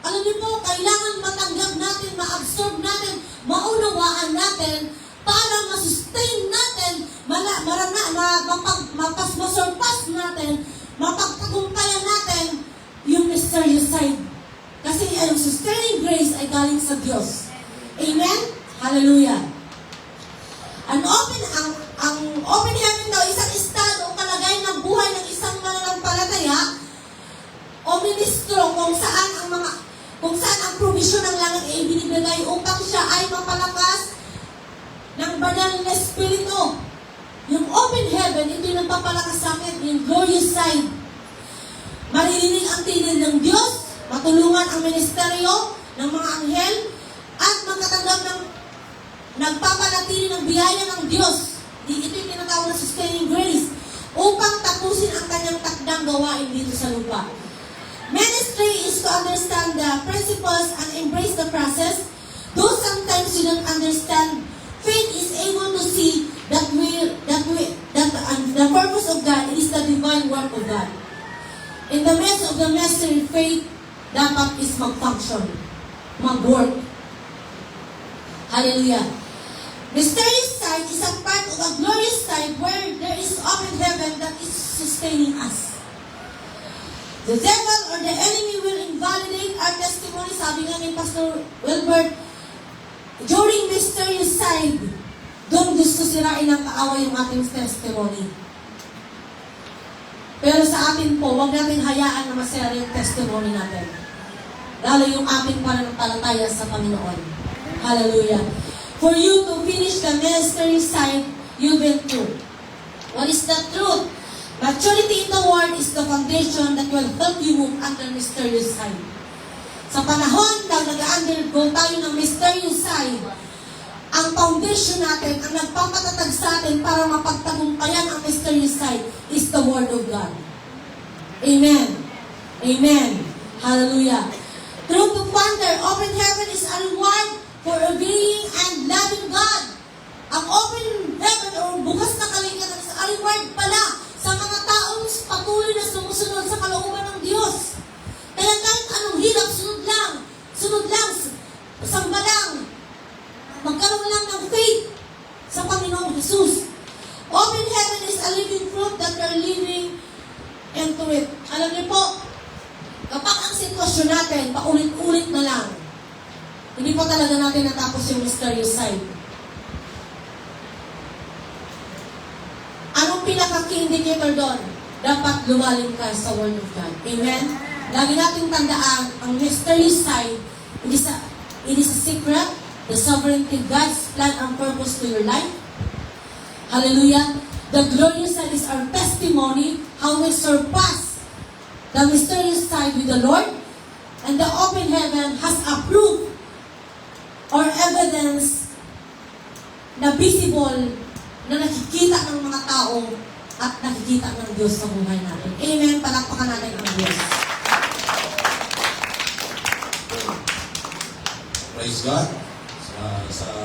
Alam niyo po, kailangan matanggap natin, ma-absorb natin, maunawaan natin, para ma-sustain natin, masurpass natin, mapagtagumpayan natin yung mysterious side. Kasi ang sustaining grace ay galing sa Diyos. Amen? Hallelujah. Ang open heaven daw, isang estado o kalagayan ng buhay ng isang mananampalataya o ministro kung saan ang provision ng langit ay binibigay upang siya ay mapalakas ng banal na espiritu. Yung open heaven, ito yung nagpapalakas sa akin, yung glorious side. Maririnig ang tinig ng Diyos, matulungan ang ministeryo ng mga anghel, at magkatanggap ng nagpapanatili ng biyaya ng Diyos. Ito yung tinatawag na sustaining grace upang tapusin ang kanyang takdang gawain dito sa lupa. Ministry is to understand the principles and embrace the process. Though sometimes you don't understand, faith is able to see that the purpose of God is the divine work of God. In the midst of the mystery, faith dapat is mag-function, mag-work. Hallelujah. Mysterious side is a part of a glorious side where there is open heaven that is sustaining us. The devil or the enemy will invalidate our testimony. Sabi nga ni Pastor Wilbert, during mysterious side, doon gusto sirain ng kaaway yung ating testimony. Pero sa atin po, huwag natin hayaan na masira yung testimony natin. lalo yung ating pananampalataya sa Panginoon. Hallelujah. For you to finish the ministry side you've been through. What is the truth? Maturity in the Word is the foundation that will help you move under mysterious side. Sa panahon na nag-undergo tayo ng mysterious side, ang foundation natin, ang nagpapatatag sa atin para mapagtagumpayan ang mysterious side is the Word of God. Amen. Amen. Hallelujah. True to wonder, open heaven is a reward for obeying and loving God. Ang open heaven o bukas na kalingatan is a reward pala sa mga taong patuloy na sumusunod sa kalooban ng Diyos. Kaya kahit anong hirap, sunod lang, samba lang, magkaroon lang ng faith sa Panginoong Jesus. Open heaven is a living proof that we are living into it. Alam niyo po, kapag ang sitwasyon natin, paulit-ulit na lang, hindi po talaga natin natapos yung mysterious side. Anong pinaka-key indicator doon? Dapat lumalim ka sa Word of God. Amen? Lagi nating tandaan, ang mysterious side, it is a secret, the sovereignty of God's plan and purpose to your life. Hallelujah. The glorious side is our testimony, how we surpass the mysterious side with the Lord. And the open heaven has a proof or evidence na visible na nakikita ng mga tao at nakikita ng Diyos sa buhay natin. Amen. Palakpakan natin ang Diyos. Praise God. Sa